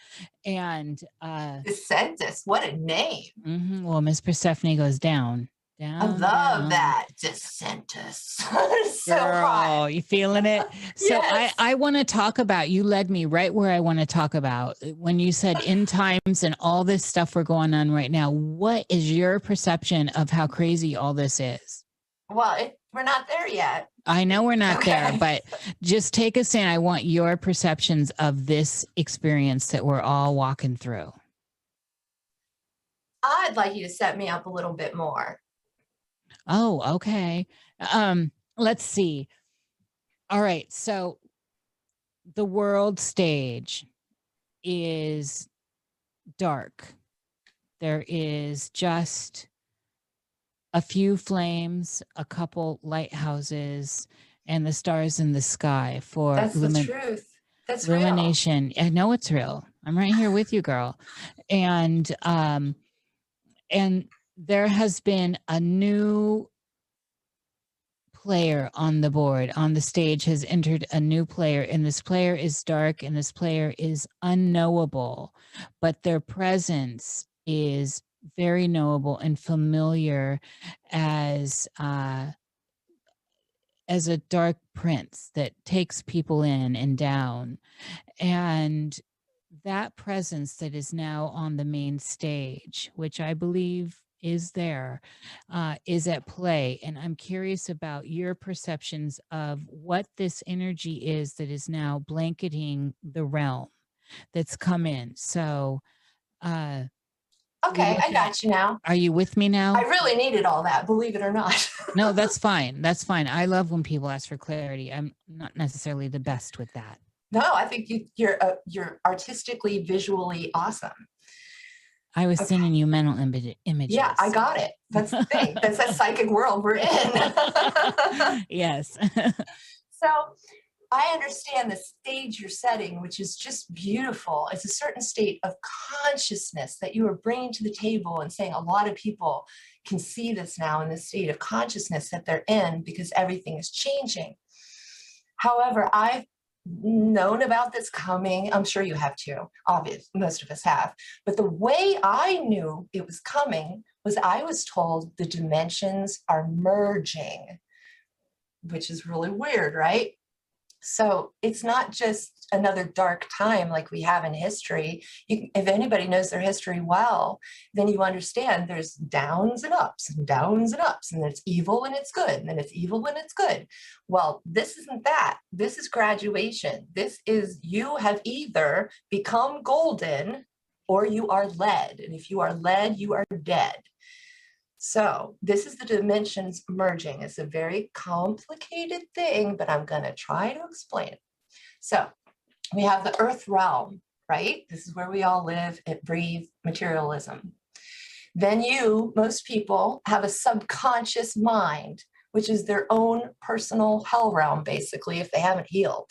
And Descendus, what a name. well, Miss Persephone goes down. I Down, love down. that. Descentus. So Girl, hot. you feeling it? So Yes. I want to talk about, you led me right where I want to talk about when you said end times and all this stuff we're going on right now. What is your perception of how crazy all this is? Well, we're not there yet. I know we're not there, Okay. but just take us in. I want your perceptions of this experience that we're all walking through. I'd like you to set me up a little bit more. Oh, okay. Let's see. All right. So the world stage is dark. There is just a few flames, a couple lighthouses, and the stars in the sky for That's the truth. That's illumination. I know it's real. I'm right here with you, girl. And there has been a new player on the board, on the stage has entered a new player, and this player is dark and this player is unknowable, but their presence is very knowable and familiar as a dark prince that takes people in and down. And that presence that is now on the main stage, which I believe is there, is at play. And I'm curious about your perceptions of what this energy is that is now blanketing the realm that's come in. So, Okay, I got you now. Are you with me now? I really needed all that, believe it or not. No, that's fine. That's fine. I love when people ask for clarity. I'm not necessarily the best with that. No, I think you're artistically, visually awesome. I was sending you mental images. Yeah, I got it. That's the thing. That's that psychic world we're in. Yes. So I understand the stage you're setting, which is just beautiful. It's a certain state of consciousness that you are bringing to the table and saying a lot of people can see this now in the state of consciousness that they're in because everything is changing. However, I've known about this coming. I'm sure you have too. Obviously, most of us have. But the way I knew it was coming was I was told the dimensions are merging, which is really weird, right? So it's not just another dark time like we have in history. If anybody knows their history well, then you understand there's downs and ups and downs and ups, and it's evil and it's good, and then it's evil and it's good. Well, this isn't that. This is graduation. This is you have either become golden or you are lead. And if you are lead, you are dead. So this is the dimensions merging. It's a very complicated thing, but I'm going to try to explain it. So we have the earth realm, right? This is where we all live and breathe, materialism. Then most people have a subconscious mind, which is their own personal hell realm, basically, if they haven't healed.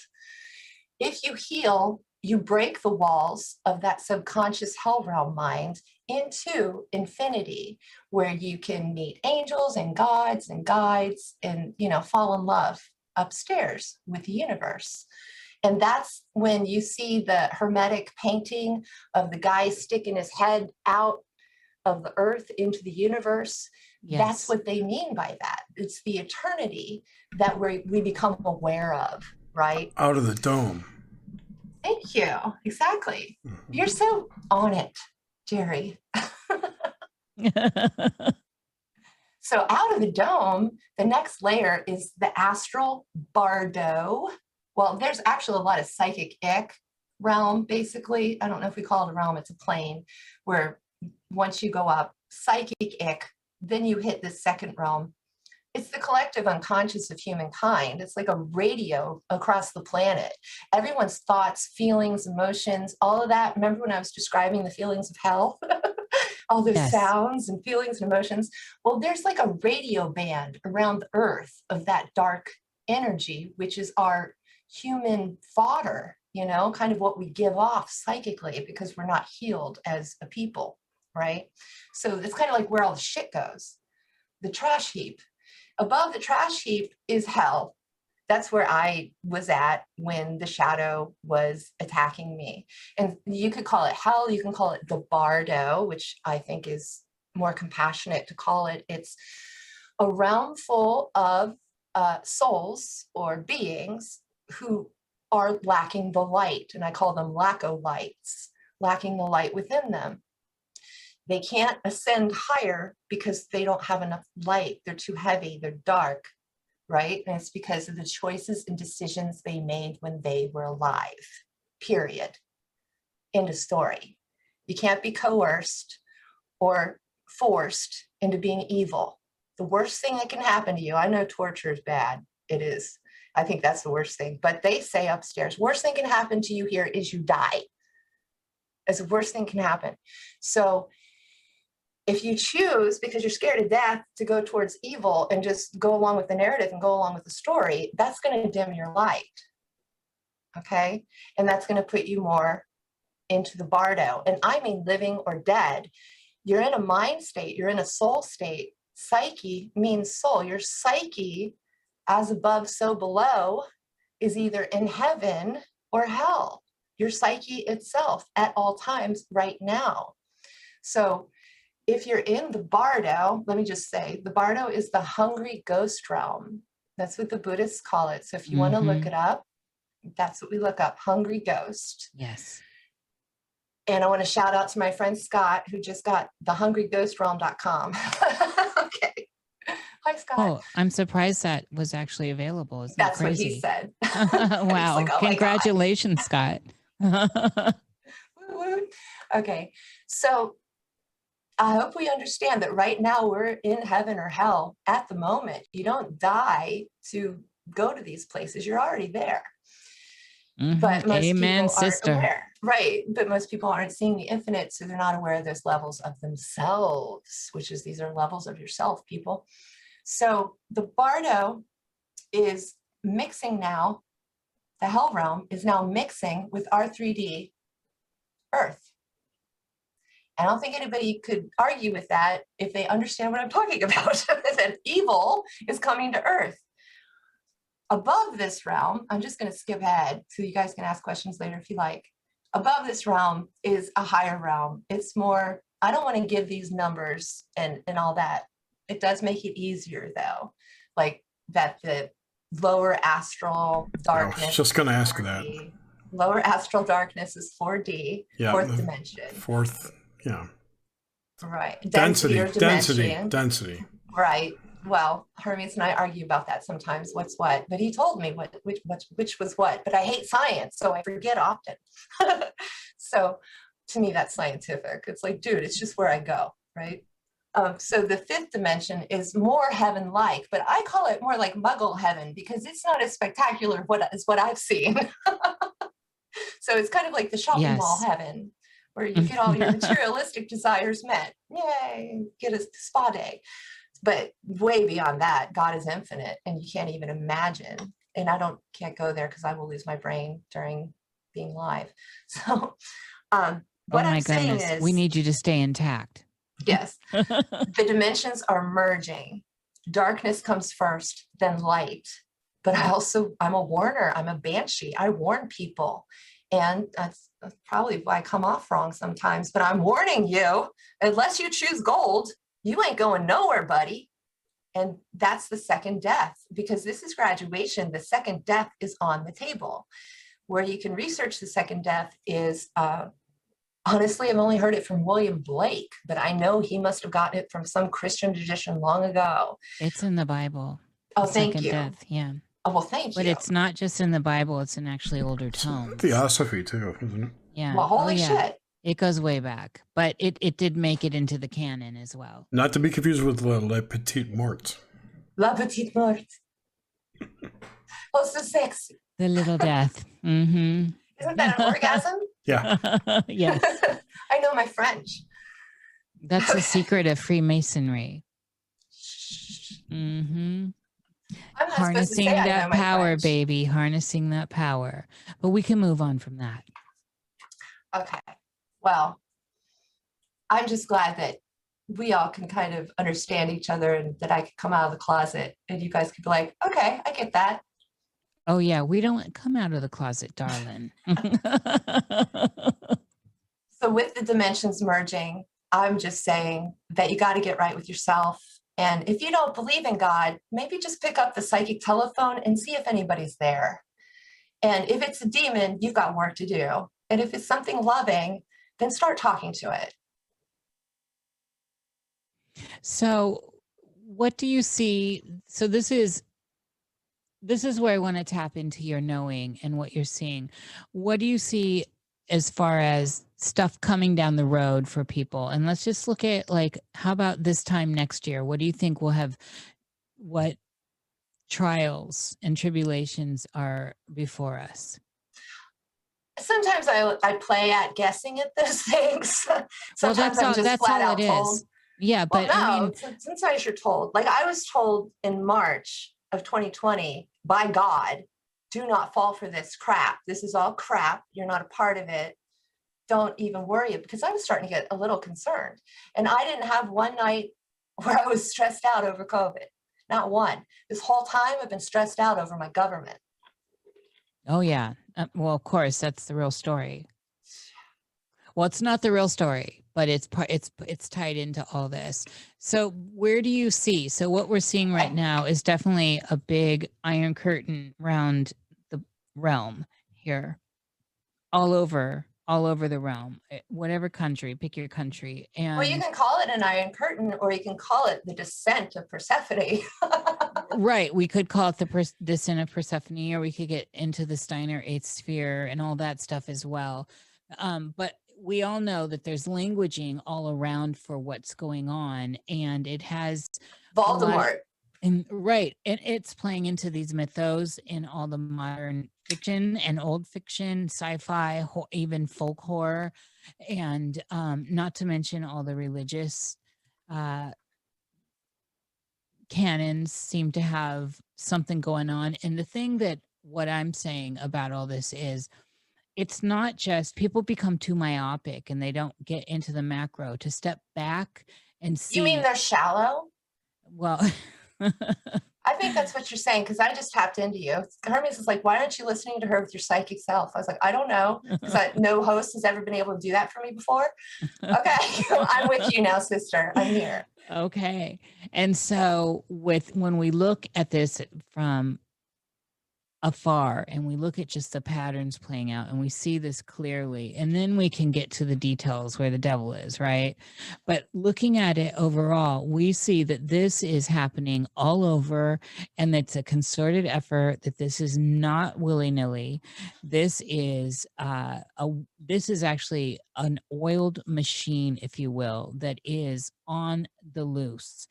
If you heal, you break the walls of that subconscious hell realm mind into infinity, where you can meet angels and gods and guides and, fall in love upstairs with the universe. And that's when you see the Hermetic painting of the guy sticking his head out of the earth into the universe. Yes. That's what they mean by that. It's the eternity that we become aware of, right? Out of the dome. Thank you. Exactly. Mm-hmm. You're so on it, Jerry. So out of the dome, the next layer is the Astral Bardo. Well, there's actually a lot of psychic ick realm, basically. I don't know if we call it a realm, it's a plane, where once you go up, psychic ick, then you hit this second realm. It's the collective unconscious of humankind. It's like a radio across the planet. Everyone's thoughts, feelings, emotions, all of that. Remember when I was describing the feelings of hell? All those yes. sounds and feelings and emotions. Well, there's like a radio band around the earth of that dark energy, which is our human fodder, kind of what we give off psychically because we're not healed as a people, right? So it's kind of like where all the shit goes, the trash heap. Above the trash heap is hell. that's where I was at when the shadow was attacking me. And you could call it hell, you can call it the Bardo, which I think is more compassionate to call it. It's a realm full of souls or beings who are lacking the light, and I call them lacko-lights, lacking the light within them. They can't ascend higher because they don't have enough light. They're too heavy, they're dark, right? And it's because of the choices and decisions they made when they were alive, period. End of story. You can't be coerced or forced into being evil. The worst thing that can happen to you, I know torture is bad. It is. I think that's the worst thing. But they say upstairs, worst thing can happen to you here is you die. It's the worst thing can happen. So if you choose, because you're scared to death, to go towards evil and just go along with the narrative and go along with the story, that's going to dim your light. Okay? And that's going to put you more into the Bardo. And I mean living or dead. You're in a mind state. You're in a soul state. Psyche means soul. Your psyche, as above, so below, is either in heaven or hell. Your psyche itself at all times right now. So if you're in the Bardo, let me just say, the Bardo is the hungry ghost realm. That's what the Buddhists call it. So if you want to look it up, that's what we look up, hungry ghost. Yes. And I want to shout out to my friend Scott, who just got thehungryghostrealm.com. Okay. Hi, Scott. Oh, I'm surprised that was actually available. Isn't That's that crazy? what he said. Wow. Like, oh Congratulations, Scott. Okay. So I hope we understand that right now we're in heaven or hell at the moment. You don't die to go to these places. You're already there. But most Amen, people sister. aren't aware. Right. But most people aren't seeing the infinite, so they're not aware there's levels of themselves, which is these are levels of yourself, people. So the Bardo is mixing now, the hell realm is now mixing with our 3D Earth. I don't think anybody could argue with that if they understand what I'm talking about, that evil is coming to Earth. Above this realm, I'm just going to skip ahead so you guys can ask questions later if you like. Above this realm is a higher realm. It's more, I don't want to give these numbers and all that. It does make it easier though, like that the lower astral darkness. I was just going to ask 4D. That. Lower astral darkness is 4D, fourth dimension. Fourth, yeah. Right. Density. Right. Well, Hermes and I argue about that sometimes, what's what, but he told me which was what, but I hate science, so I forget often. So to me, that's scientific. It's like, dude, it's just where I go, right? So the fifth dimension is more heaven-like, but I call it more like Muggle heaven because it's not as spectacular as what I've seen. So it's kind of like the shopping mall heaven, where you get all your materialistic desires met. Yay, get a spa day. But way beyond that, God is infinite, and you can't even imagine. And I can't go there because I will lose my brain during being live. So what I'm saying is, we need you to stay intact. Yes, the dimensions are merging. Darkness comes first, then light. But I'm a warner. I'm a banshee. I warn people. And that's probably why I come off wrong sometimes. But I'm warning you, unless you choose gold, you ain't going nowhere, buddy. And that's the second death. Because this is graduation. The second death is on the table. Where you can research the second death is, honestly, I've only heard it from William Blake. But I know he must have gotten it from some Christian tradition long ago. It's in the Bible. Oh, thank you. Second death, yeah. Oh, well, thank you. But it's not just in the Bible, it's in actually older tomes. Theosophy, too, isn't it? Yeah. Well, holy shit. It goes way back. But it did make it into the canon as well. Not to be confused with La Petite Morte. La Petite Morte. Oh, so sexy. The little death. Mm-hmm. Isn't that an orgasm? Yeah. Yes. I know my French. That's the secret of Freemasonry. Mm-hmm. Harnessing that power, French. Baby. Harnessing that power. But we can move on from that. Okay. Well, I'm just glad that we all can kind of understand each other and that I could come out of the closet and you guys could be like, okay, I get that. Oh yeah, we don't come out of the closet, darling. So with the dimensions merging, I'm just saying that you got to get right with yourself. And if you don't believe in God, maybe just pick up the psychic telephone and see if anybody's there. And if it's a demon, you've got work to do. And if it's something loving, then start talking to it. So what do you see? So this is where I want to tap into your knowing and what you're seeing. What do you see as far as stuff coming down the road for people? And let's just look at, like, how about this time next year? What do you think will have, what trials and tribulations are before us? Sometimes I play at guessing at those things. Sometimes I'm just flat out told. Yeah, but well, no, I mean, sometimes you're told. Like I was told in March of 2020 by God, do not fall for this crap. This is all crap. You're not a part of it. Don't even worry, because I was starting to get a little concerned. And I didn't have one night where I was stressed out over COVID. Not one. This whole time I've been stressed out over my government. Oh yeah. Well, of course, that's the real story. Well, it's not the real story, but it's tied into all this. So where do you see? So what we're seeing right now is definitely a big iron curtain around the realm here, all over the realm, whatever country, pick your country. And well, you can call it an iron curtain, or you can call it the descent of Persephone. Right. We could call it the descent of Persephone, or we could get into the Steiner eighth sphere and all that stuff as well. But we all know that there's languaging all around for what's going on, and it has Voldemort. Right. And it's playing into these mythos in all the modern fiction and old fiction, sci-fi, even folk horror, and not to mention all the religious canons seem to have something going on. And the thing that what I'm saying about all this is, it's not just people become too myopic and they don't get into the macro to step back and see. You mean they're shallow? Well, I think that's what you're saying, because I just tapped into you. Hermes is like, why aren't you listening to her with your psychic self? I was like, I don't know, because no host has ever been able to do that for me before. Okay, I'm with you now, sister. I'm here. Okay. And so when we look at this from afar and we look at just the patterns playing out and we see this clearly, and then we can get to the details where the devil is, right? But looking at it overall, we see that this is happening all over, and it's a concerted effort, that this is not willy-nilly. This is this is actually an oiled machine, if you will, that is on the loose.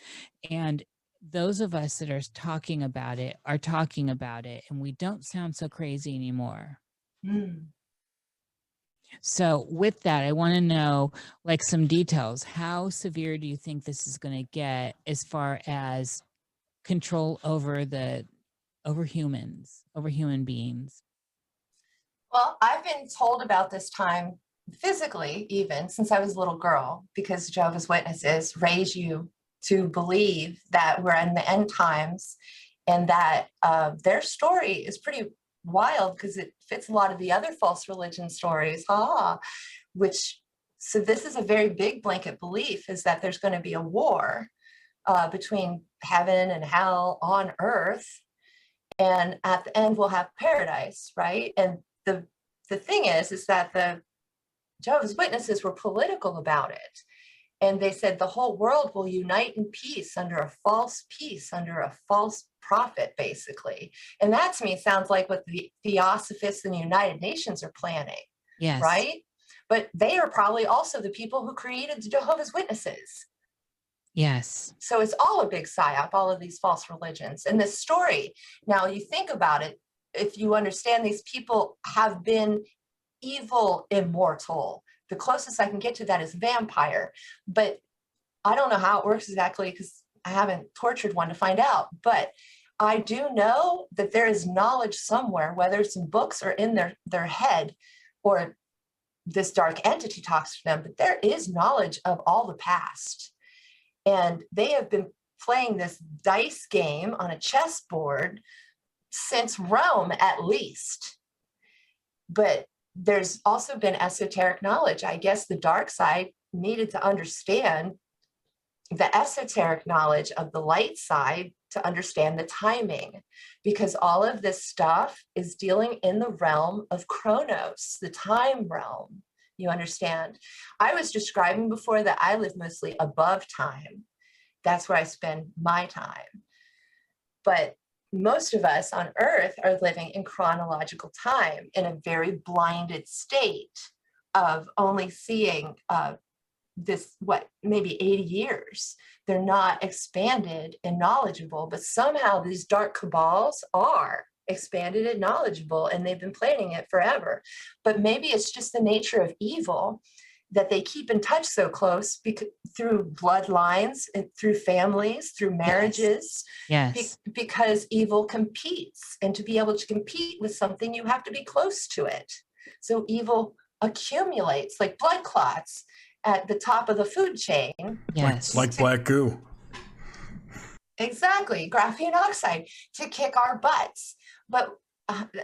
And those of us that are talking about it, and we don't sound so crazy anymore. So with that, I want to know, like, some details. How severe do you think this is going to get as far as control over humans, over human beings? Well, I've been told about this time physically, even since I was a little girl, because Jehovah's Witnesses raise you to believe that we're in the end times, and that their story is pretty wild because it fits a lot of the other false religion stories. So this is a very big blanket belief, is that there's going to be a war between heaven and hell on earth, and at the end we'll have paradise, right? And the thing is that the Jehovah's Witnesses were political about it. And they said the whole world will unite in peace, under a false prophet, basically. And that to me sounds like what the Theosophists and the United Nations are planning. Yes. Right? But they are probably also the people who created the Jehovah's Witnesses. Yes. So it's all a big psyop, all of these false religions. And this story, now you think about it, if you understand, these people have been evil immortal. The closest I can get to that is vampire, but I don't know how it works exactly because I haven't tortured one to find out. But I do know that there is knowledge somewhere, whether it's in books or in their head, or this dark entity talks to them, but there is knowledge of all the past. And they have been playing this dice game on a chessboard since Rome at least. But there's also been esoteric knowledge. I guess the dark side needed to understand the esoteric knowledge of the light side to understand the timing, because all of this stuff is dealing in the realm of Chronos, the time realm. You understand? I was describing before that I live mostly above time. That's where I spend my time. But most of us on Earth are living in chronological time in a very blinded state of only seeing this, maybe 80 years. They're not expanded and knowledgeable, but somehow these dark cabals are expanded and knowledgeable, and they've been planning it forever. But maybe it's just the nature of evil that they keep in touch so close through bloodlines and through families, through marriages. Yes. Because evil competes, and to be able to compete with something, you have to be close to it. So evil accumulates like blood clots at the top of the food chain. Yes. Like black goo. Exactly. Graphene oxide to kick our butts. But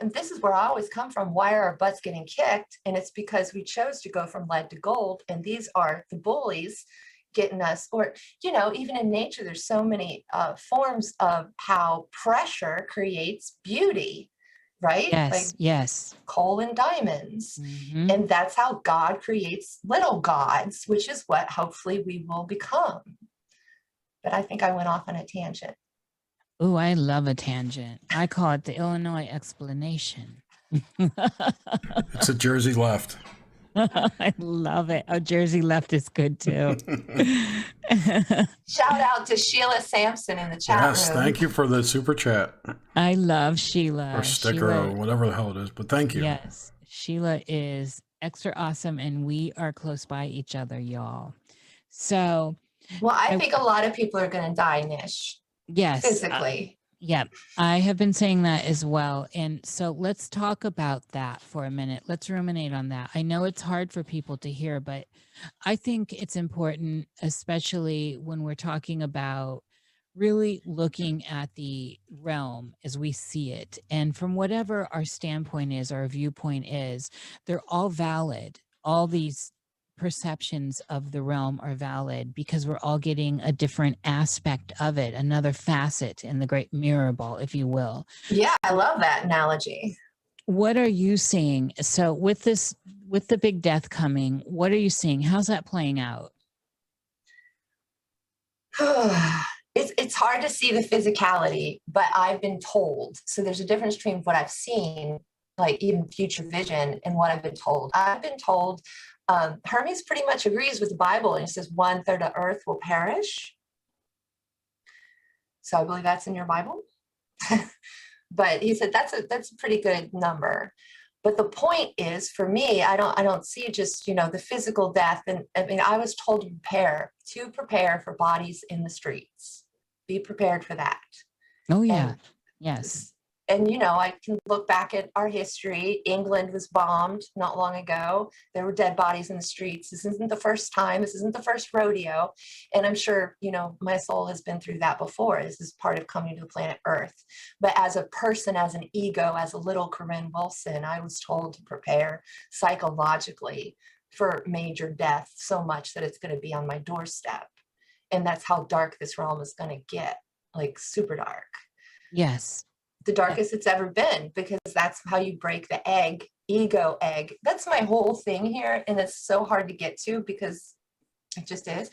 this is where I always come from. Why are our butts getting kicked? And it's because we chose to go from lead to gold. And these are the bullies getting us, or, even in nature, there's so many forms of how pressure creates beauty, right? Yes. Like yes. coal and diamonds. Mm-hmm. And that's how God creates little gods, which is what hopefully we will become. But I think I went off on a tangent. Oh, I love a tangent. I call it the Illinois explanation. It's a Jersey left. I love it. Oh, Jersey left is good too. Shout out to Sheila Sampson in the chat room. Yes, thank you for the super chat. I love Sheila. Or sticker or whatever the hell it is, but thank you. Yes, Sheila is extra awesome, and we are close by each other, y'all. So, well, I think a lot of people are going to die, Nish. Yes. Physically. Yeah, I have been saying that as well. And so let's talk about that for a minute. Let's ruminate on that. I know it's hard for people to hear, but I think it's important, especially when we're talking about really looking at the realm as we see it. And from whatever our standpoint is, our viewpoint is, they're all valid. All these perceptions of the realm are valid because we're all getting a different aspect of it, another facet in the great mirror ball, if you will. Yeah, I love that analogy. What are you seeing? So with the big death coming, what are you seeing? How's that playing out? It's hard to see the physicality, but I've been told. So there's a difference between what I've seen, like even future vision, and what I've been told. I've been told Hermes pretty much agrees with the Bible, and he says 1/3 of earth will perish. So I believe that's in your Bible. But he said that's a pretty good number. But the point is, for me, I don't see just the physical death. And I mean, I was told to prepare for bodies in the streets. Be prepared for that. Oh yeah, yes. And, I can look back at our history. England was bombed not long ago. There were dead bodies in the streets. This isn't the first time. This isn't the first rodeo. And I'm sure, my soul has been through that before. This is part of coming to the planet Earth. But as a person, as an ego, as a little Corrine Wilson, I was told to prepare psychologically for major death, so much that it's going to be on my doorstep. And that's how dark this realm is going to get, like super dark. Yes. The darkest it's ever been, because that's how you break the ego egg. That's my whole thing here. And it's so hard to get to because it just is.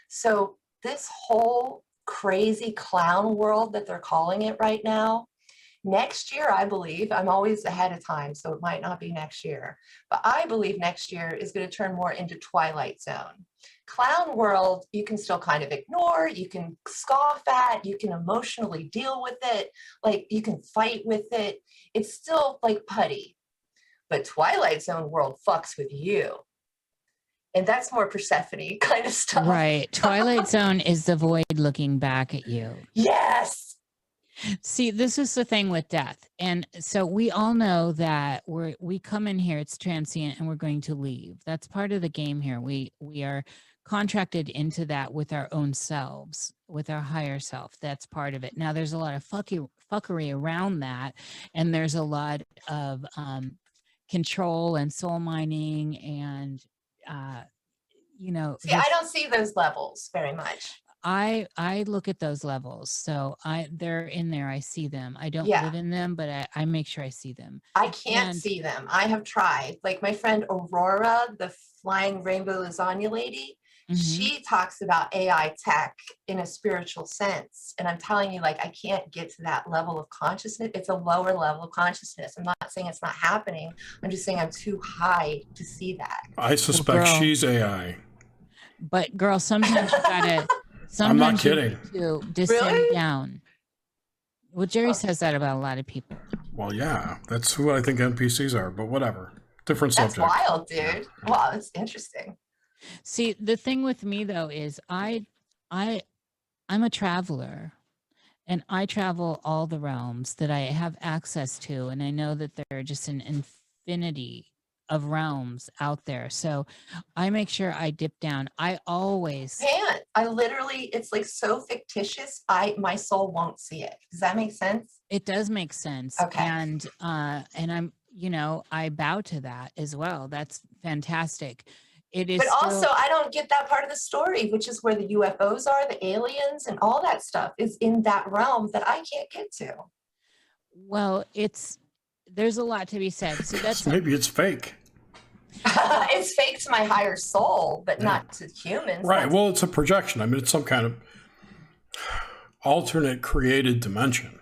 So this whole crazy clown world that they're calling it right now, next year, I believe, I'm always ahead of time, so it might not be next year, but I believe next year is going to turn more into Twilight Zone. Clown world, you can still kind of ignore, you can scoff at, you can emotionally deal with it, like you can fight with it. It's still like putty. But Twilight Zone world fucks with you. And that's more Persephone kind of stuff. Right. Twilight Zone is the void looking back at you. Yes. See, this is the thing with death. And so we all know that we come in here, it's transient, and we're going to leave. That's part of the game here. We are contracted into that with our own selves, with our higher self. That's part of it. Now, there's a lot of fuckery around that, and there's a lot of control and soul mining, and See, I don't see those levels very much. I look at those levels, so they're in there. I see them. I don't Yeah. live in them, but I make sure I see them. I can't see them. I have tried. Like my friend Aurora, the flying rainbow lasagna lady, she talks about AI tech in a spiritual sense. And I'm telling you, like, I can't get to that level of consciousness. It's a lower level of consciousness. I'm not saying it's not happening. I'm just saying I'm too high to see that. I suspect she's AI. But girl, sometimes you gotta. Sometimes I'm not kidding. To descend down. Well, Jerry says that about a lot of people. Well, yeah, that's who I think NPCs are. But whatever, different subject. That's wild, dude. Wow, that's interesting. See, the thing with me though is I'm a traveler, and I travel all the realms that I have access to, and I know that there are just an infinity of realms out there. So I make sure I dip down. I always can't. I literally, it's like so fictitious. My soul won't see it. Does that make sense? It does make sense. Okay. And I'm, I bow to that as well. That's fantastic. It is. But also, I don't get that part of the story, which is where the UFOs are, the aliens, and all that stuff is in that realm that I can't get to. Well, there's a lot to be said. See, that's maybe it's fake. It's fake to my higher soul, but not to humans. Right. Well, it's a projection. I mean, it's some kind of alternate created dimension.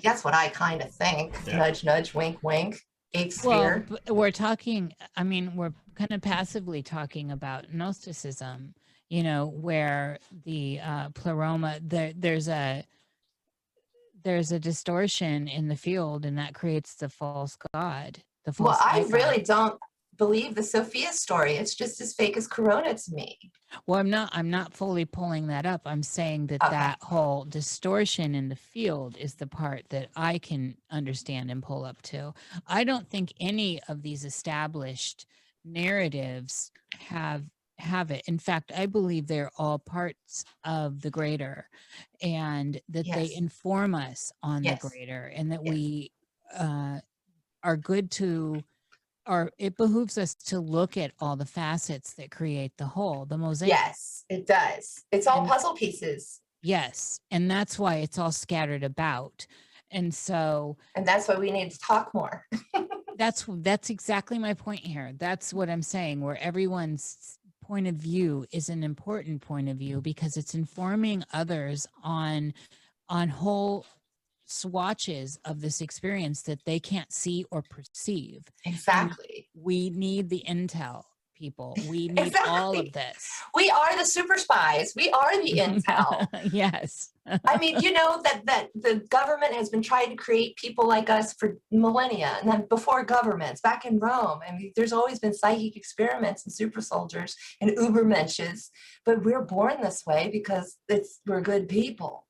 That's what I kind of think. Yeah. Nudge, nudge, wink, wink. Eighth sphere. Well, we're talking, we're kind of passively talking about Gnosticism, where the pleroma, there's a distortion in the field, and that creates the false god. Well, I really don't believe the Sophia story. It's just as fake as Corona to me. Well, I'm not fully pulling that up. I'm saying that that whole distortion in the field is the part that I can understand and pull up to. I don't think any of these established narratives have it. In fact, I believe they're all parts of the greater, and that they inform us on the greater, and that we are good to, or it behooves us to look at all the facets that create the whole, the mosaic. Yes, it does. It's all puzzle pieces. Yes. And that's why it's all scattered about. And that's why we need to talk more. That's exactly my point here. That's what I'm saying, where everyone's point of view is an important point of view, because it's informing others on whole swatches of this experience that they can't see or perceive. Exactly. And we need the intel, people. We need all of this. We are the super spies. We are the intel. Yes. I mean, that the government has been trying to create people like us for millennia, and then before governments, back in Rome. I mean, there's always been psychic experiments and super soldiers and ubermensches, but we're born this way because we're good people.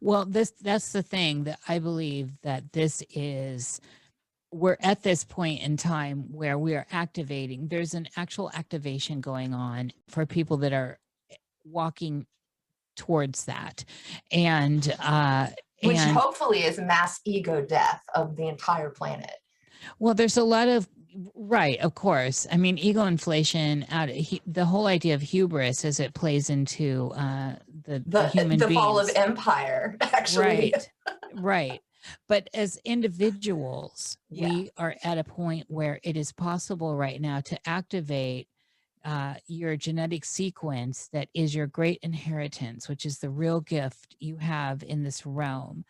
Well, that's the thing, that I believe that we're at this point in time where we are activating. There's an actual activation going on for people that are walking towards that. And which hopefully is mass ego death of the entire planet. Well, there's a lot of, right, of course. I mean, ego inflation, the whole idea of hubris as it plays into the human beings. The fall of empire, actually. Right. But as individuals, we are at a point where it is possible right now to activate your genetic sequence that is your great inheritance, which is the real gift you have in this realm,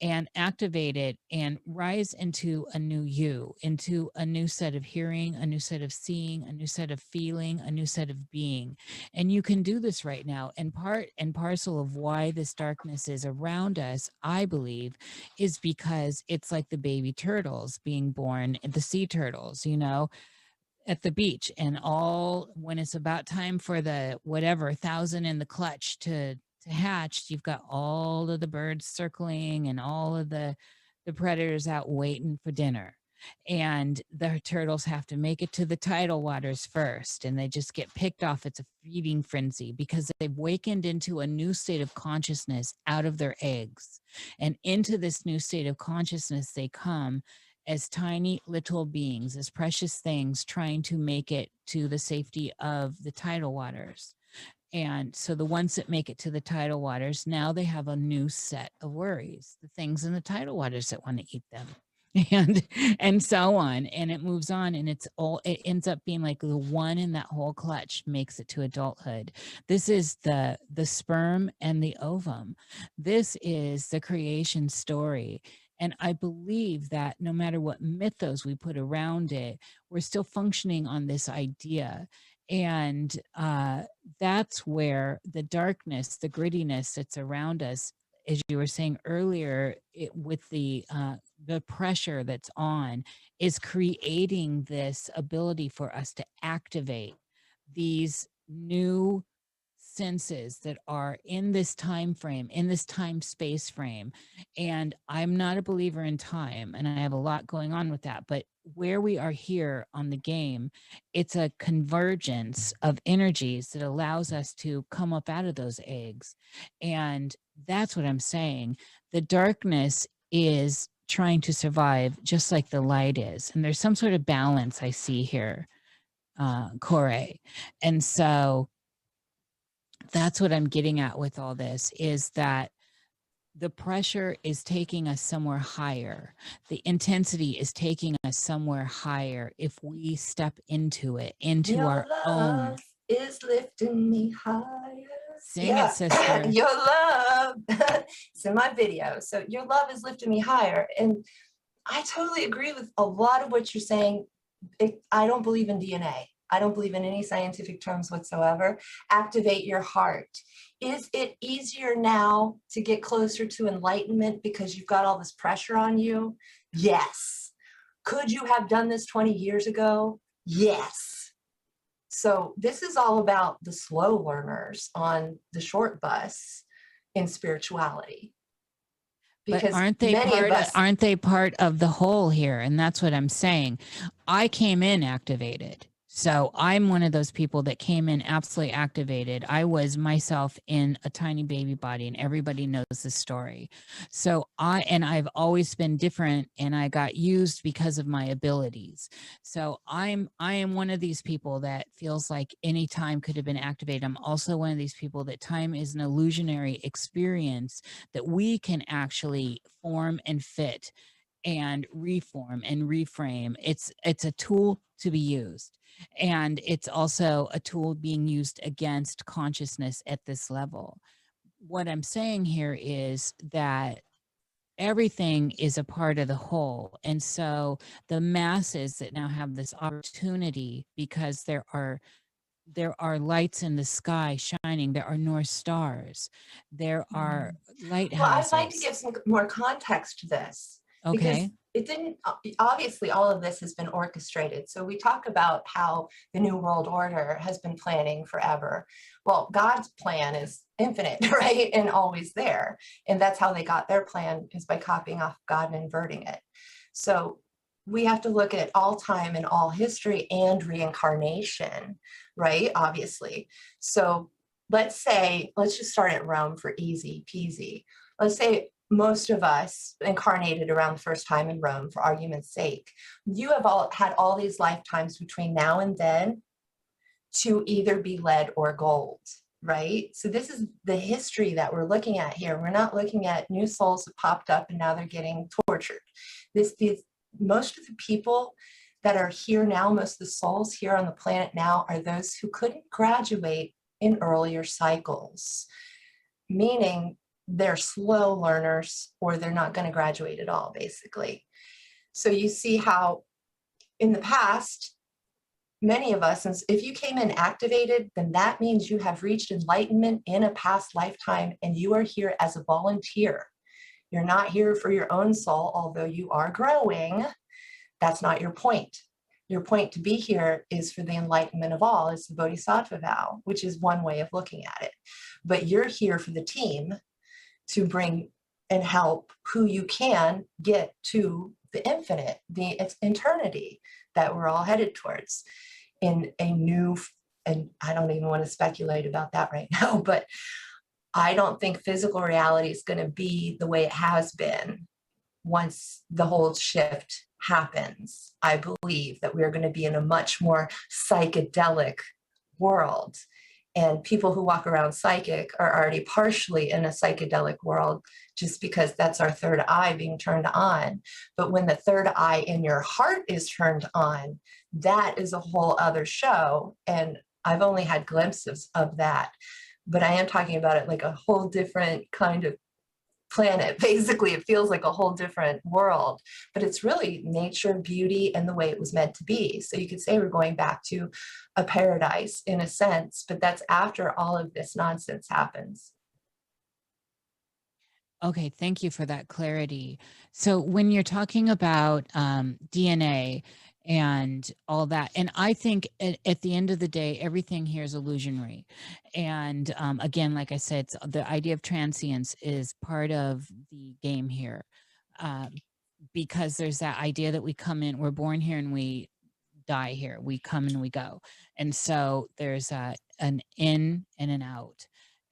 and activate it and rise into a new you, into a new set of hearing, a new set of seeing, a new set of feeling, a new set of being. And you can do this right now. And part and parcel of why this darkness is around us, I believe, is because it's like the baby turtles being born, the sea turtles, at the beach, and when it's about time for the 1,000 in the clutch to hatch, you've got all of the birds circling and all of the predators out waiting for dinner. and the turtles have to make it to the tidal waters first, and they just get picked off. It's a feeding frenzy because they've wakened into a new state of consciousness out of their eggs, and into this new state of consciousness they come as tiny little beings, as precious things, trying to make it to the safety of the tidal waters. And so the ones that make it to the tidal waters, now they have a new set of worries, the things in the tidal waters that want to eat them. And so on, and it moves on, and it ends up being like the one in that whole clutch makes it to adulthood. This is the sperm and the ovum. This is the creation story. And I believe that no matter what mythos we put around it, we're still functioning on this idea. And that's where the darkness, the grittiness that's around us, as you were saying earlier, with the pressure that's on, is creating this ability for us to activate these new senses that are in this time frame, in this time space frame. And I'm not a believer in time, and I have a lot going on with that, but where we are here on the game, it's a convergence of energies that allows us to come up out of those eggs. And that's what I'm saying. The darkness is trying to survive just like the light is, and there's some sort of balance I see here, Corey. And so that's what I'm getting at with all this, is that the pressure is taking us somewhere higher. The intensity is taking us somewhere higher if we step into it, into our own. Is lifting me higher. Sing it, sister. Your love. It's in my video. So your love is lifting me higher. And I totally agree with a lot of what you're saying. I don't believe in DNA. I don't believe in any scientific terms whatsoever. Activate your heart. Is it easier now to get closer to enlightenment because you've got all this pressure on you? Yes. Could you have done this 20 years ago? Yes. So this is all about the slow learners on the short bus in spirituality. Because but aren't they part of the whole here? And that's what I'm saying. I came in activated. So I'm one of those people that came in absolutely activated. I was myself in a tiny baby body, and everybody knows the story. So I've always been different, and I got used because of my abilities. So I am one of these people that feels like any time could have been activated. I'm also one of these people that time is an illusionary experience that we can actually form and fit and reform and reframe. It's a tool to be used. And it's also a tool being used against consciousness at this level. What I'm saying here is that everything is a part of the whole. And so the masses that now have this opportunity, because there are lights in the sky shining, there are North Stars, there are lighthouses. Well, I'd like to give some more context to this. Okay. Because it didn't, obviously all of this has been orchestrated. So we talk about how the New World Order has been planning forever. Well, God's plan is infinite, right? And always there. And that's how they got their plan, is by copying off God and inverting it. So we have to look at all time and all history and reincarnation, right? Obviously. So let's just start at Rome for easy peasy. Let's say most of us incarnated around the first time in Rome, for argument's sake. You have all had all these lifetimes between now and then to either be lead or gold, right? So this is the history that we're looking at here. We're not looking at new souls that popped up and now they're getting tortured. Most of the people that are here now, most of the souls here on the planet now, are those who couldn't graduate in earlier cycles, meaning they're slow learners, or they're not going to graduate at all, basically. So you see how in the past, many of us, if you came in activated, then that means you have reached enlightenment in a past lifetime, and you are here as a volunteer. You're not here for your own soul, although you are growing. That's not your point. Your point to be here is for the enlightenment of all. It's the Bodhisattva vow, which is one way of looking at it. But you're here for the team to bring and help who you can get to the infinite, the eternity that we're all headed towards in a new, and I don't even want to speculate about that right now, but I don't think physical reality is going to be the way it has been once the whole shift happens. I believe that we're going to be in a much more psychedelic world. And people who walk around psychic are already partially in a psychedelic world just because that's our third eye being turned on. But when the third eye in your heart is turned on, that is a whole other show. And I've only had glimpses of that. But I am talking about it like a whole different kind of planet. Basically, it feels like a whole different world, but it's really nature, beauty, and the way it was meant to be. So you could say we're going back to a paradise in a sense, but that's after all of this nonsense happens. Okay, thank you for that clarity. So when you're talking about DNA and all that, and I think at the end of the day, everything here is illusionary. And again, like I said, the idea of transience is part of the game here, because there's that idea that we come in, we're born here and we die here. We come and we go. And so there's an in and an out.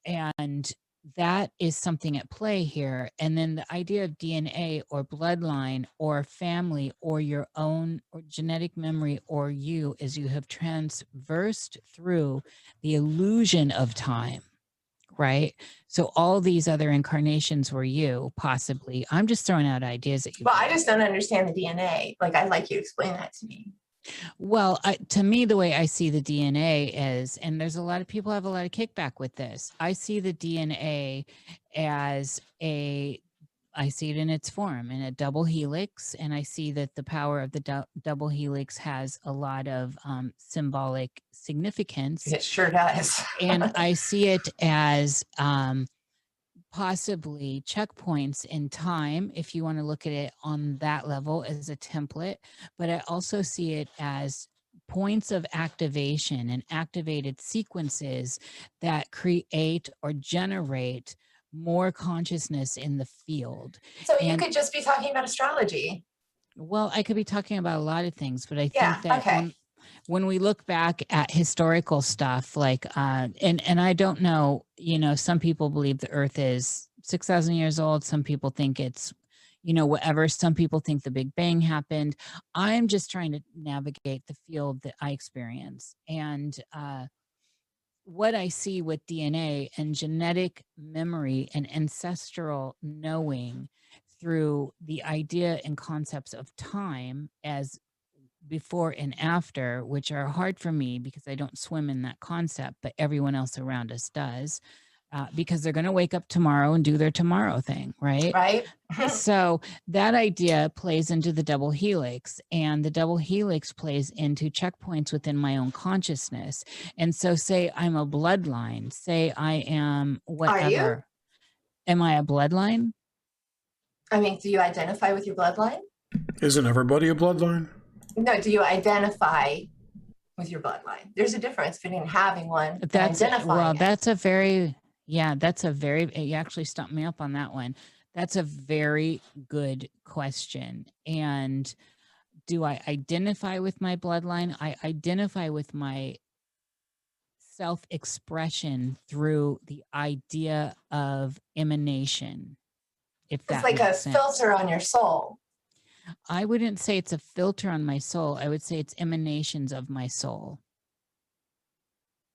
And that is something at play here. And then the idea of DNA or bloodline or family or your own or genetic memory or you, as you have transversed through the illusion of time, right? So all these other incarnations were you, possibly. I'm just throwing out ideas at you. Well, I just don't understand the DNA. Like, I'd like you to explain that to me. Well, to me, the way I see the DNA is, and there's a lot of people have a lot of kickback with this. I see the DNA as I see it in its form in a double helix, and I see that the power of the double helix has a lot of symbolic significance. It sure does. And I see it as possibly checkpoints in time, if you want to look at it on that level as a template. But I also see it as points of activation and activated sequences that create or generate more consciousness in the field. So you could just be talking about astrology. Well, I could be talking about a lot of things, but I think that okay. when we look back at historical stuff, like, and I don't know, some people believe the earth is 6,000 years old. Some people think it's, whatever. Some people think the Big Bang happened. I'm just trying to navigate the field that I experience. And what I see with DNA and genetic memory and ancestral knowing through the idea and concepts of time as before and after, which are hard for me because I don't swim in that concept, but everyone else around us does, because they're going to wake up tomorrow and do their tomorrow thing, right? Right. So that idea plays into the double helix, and the double helix plays into checkpoints within my own consciousness. And so say I'm a bloodline, say I am whatever. Are you? Am I a bloodline? I mean, do you identify with your bloodline? Isn't everybody a bloodline? No, do you identify with your bloodline? There's a difference between having one and identifying. Well, that's a very, you actually stumped me up on that one. That's a very good question. And do I identify with my bloodline? I identify with my self-expression through the idea of emanation. If that it's like a sense. filter on your soul. I wouldn't say it's a filter on my soul. I would say it's emanations of my soul.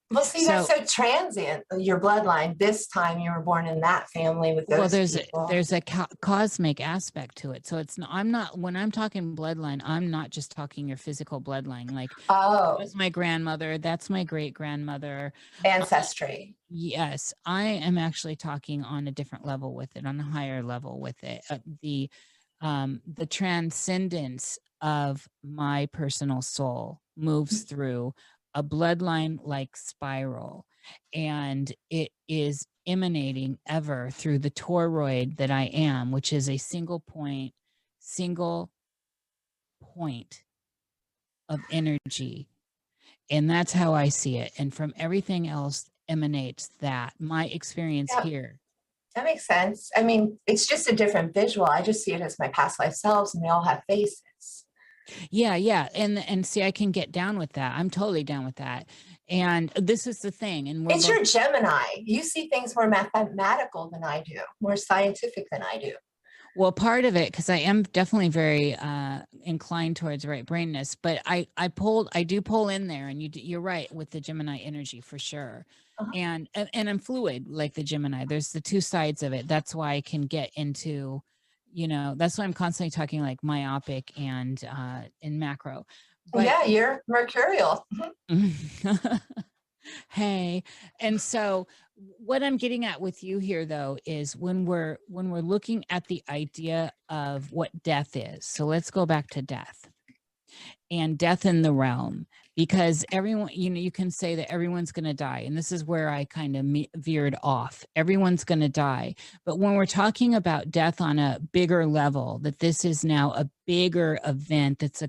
Well, see, that's so transient. Your bloodline. This time you were born in that family with those people. There's a cosmic aspect to it. So it's not, I'm not, when I'm talking bloodline, I'm not just talking your physical bloodline. Like, that's my grandmother. That's my great grandmother. Ancestry. Yes, I am actually talking on a different level with it, on a higher level with it. The transcendence of my personal soul moves through a bloodline like spiral, and it is emanating ever through the toroid that I am, which is a single point of energy. And that's how I see it. And from everything else emanates that. My experience here. That makes sense. I mean, it's just a different visual. I just see it as my past life selves, and they all have faces. Yeah. And see, I can get down with that. I'm totally down with that. And this is the thing. And It's your Gemini. You see things more mathematical than I do, more scientific than I do. Well, part of it, because I am definitely very inclined towards right brainness, but I do pull in there, and you're right with the Gemini energy for sure. Uh-huh. And I'm fluid like the Gemini. There's the two sides of it. That's why I can get into, that's why I'm constantly talking like myopic and in macro. But yeah, you're mercurial. Hey, and so what I'm getting at with you here though is when we're looking at the idea of what death is. So let's go back to death and death in the realm, because everyone, you can say that everyone's going to die, and this is where I kind of veered off. Everyone's going to die, but when we're talking about death on a bigger level, that this is now a bigger event that's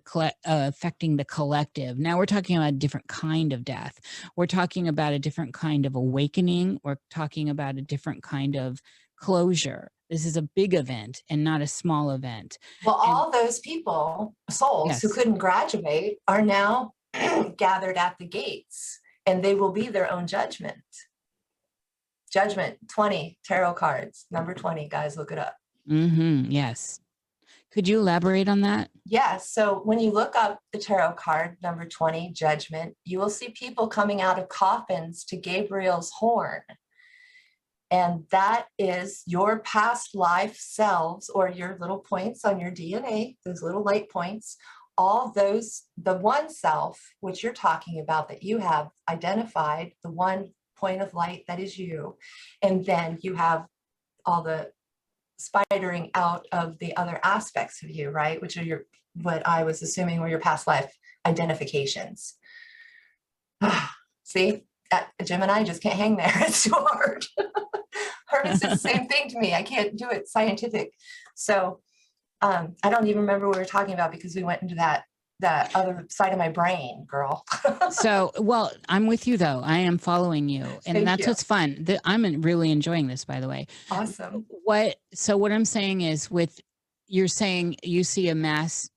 affecting the collective. Now we're talking about a different kind of death. We're talking about a different kind of awakening. We're talking about a different kind of closure. This is a big event and not a small event. Well, all those people, souls who couldn't graduate, are now gathered at the gates, and they will be their own judgment. Judgment 20 tarot cards, number 20, guys, look it up. Yes. Could you elaborate on that? Yes. So when you look up the tarot card, number 20, judgment, you will see people coming out of coffins to Gabriel's horn. And that is your past life selves, or your little points on your DNA, those little light points, all those, the one self, which you're talking about, that you have identified, the one point of light that is you. And then you have all the spidering out of the other aspects of you, right? Which are what I was assuming were your past life identifications. See, that Gemini just can't hang there. It's too hard. Hermes is the same thing to me. I can't do it scientific. So I don't even remember what we were talking about, because we went into that other side of my brain, girl. So, well, I'm with you though. I am following you. And that's what's fun. I'm really enjoying this, by the way. Awesome. So what I'm saying is, you're saying you see a mass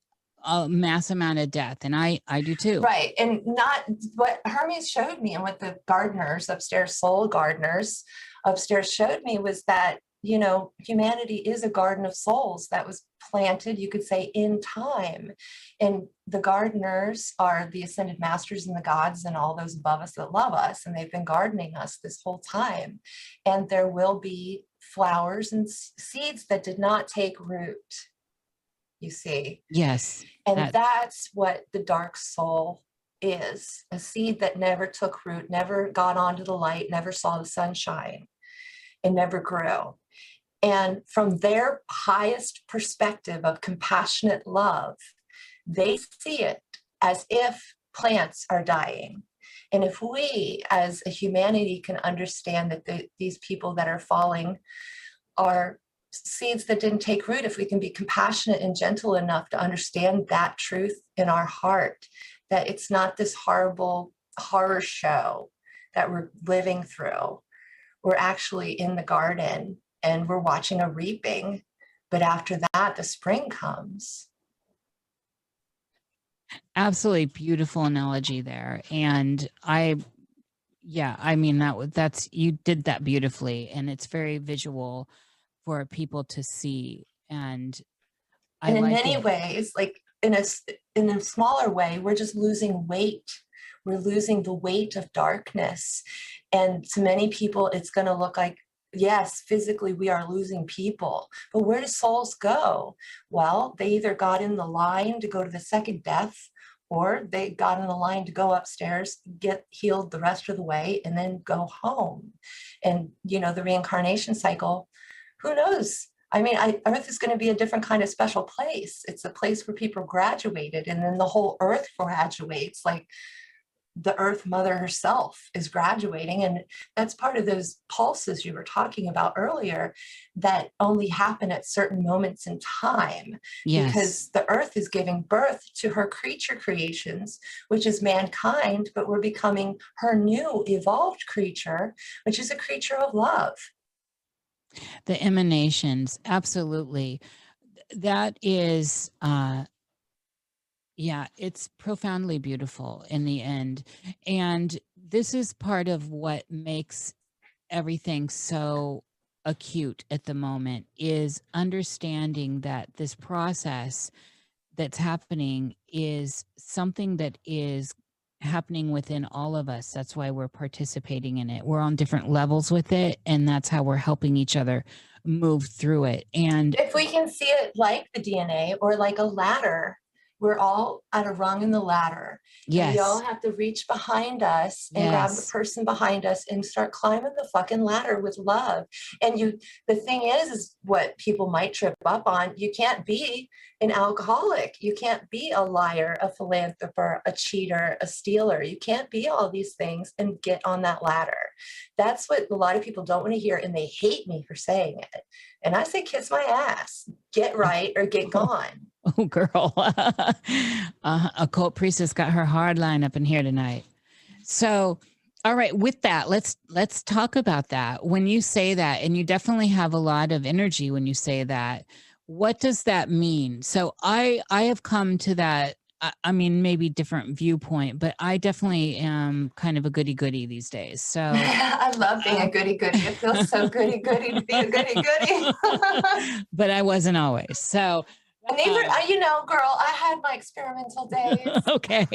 amount of death, and I do too. Right. And not what Hermes showed me, and what the gardeners upstairs, soul gardeners upstairs, showed me, was that, humanity is a garden of souls that was planted, you could say, in time. And the gardeners are the ascended masters and the gods and all those above us that love us. And they've been gardening us this whole time. And there will be flowers and seeds that did not take root, you see. Yes. And that's what the dark soul is, a seed that never took root, never got onto the light, never saw the sunshine, and never grew. And from their highest perspective of compassionate love, they see it as if plants are dying. And if we as a humanity can understand that these people that are falling are seeds that didn't take root, if we can be compassionate and gentle enough to understand that truth in our heart, that it's not this horrible horror show that we're living through. We're actually in the garden and we're watching a reaping, but after that, the spring comes. Absolutely beautiful analogy there. And that's, you did that beautifully, and it's very visual for people to see. And in many ways, like in a smaller way, we're just losing weight. We're losing the weight of darkness. And to many people, it's going to look like, yes, physically we are losing people, but where do souls go? Well, they either got in the line to go to the second death, or they got in the line to go upstairs, get healed the rest of the way, and then go home. And, the reincarnation cycle, who knows? I mean, Earth is going to be a different kind of special place. It's a place where people graduated, and then the whole Earth graduates, like the Earth Mother herself is graduating. And that's part of those pulses you were talking about earlier that only happen at certain moments in time. Yes. Because the Earth is giving birth to her creature creations, which is mankind, but we're becoming her new evolved creature, which is a creature of love. The emanations, absolutely. That is, yeah, it's profoundly beautiful in the end. And this is part of what makes everything so acute at the moment, is understanding that this process that's happening is something that is happening within all of us. That's why we're participating in it. We're on different levels with it, and that's how we're helping each other move through it. And if we can see it like the DNA or like a ladder, we're all at a rung in the ladder. yes, and we all have to reach behind us and grab the yes, person behind us and start climbing the fucking ladder with love. And the thing is what people might trip up on. You can't be an alcoholic. You can't be a liar, a philanthropist, a cheater, a stealer. You can't be all these things and get on that ladder. That's what a lot of people don't want to hear, and they hate me for saying it. And I say, kiss my ass, get right or get gone. oh girl. Occult Priestess got her hard line up in here tonight. So, all right, with that, let's talk about that. When you say that, and you definitely have a lot of energy when you say that, what does that mean? So I have come to that, I mean, maybe different viewpoint, but I definitely am kind of a goody-goody these days. So I love being a goody-goody. It feels so goody-goody to be a goody-goody. but I wasn't always. So Neither, girl, I had my experimental days. okay.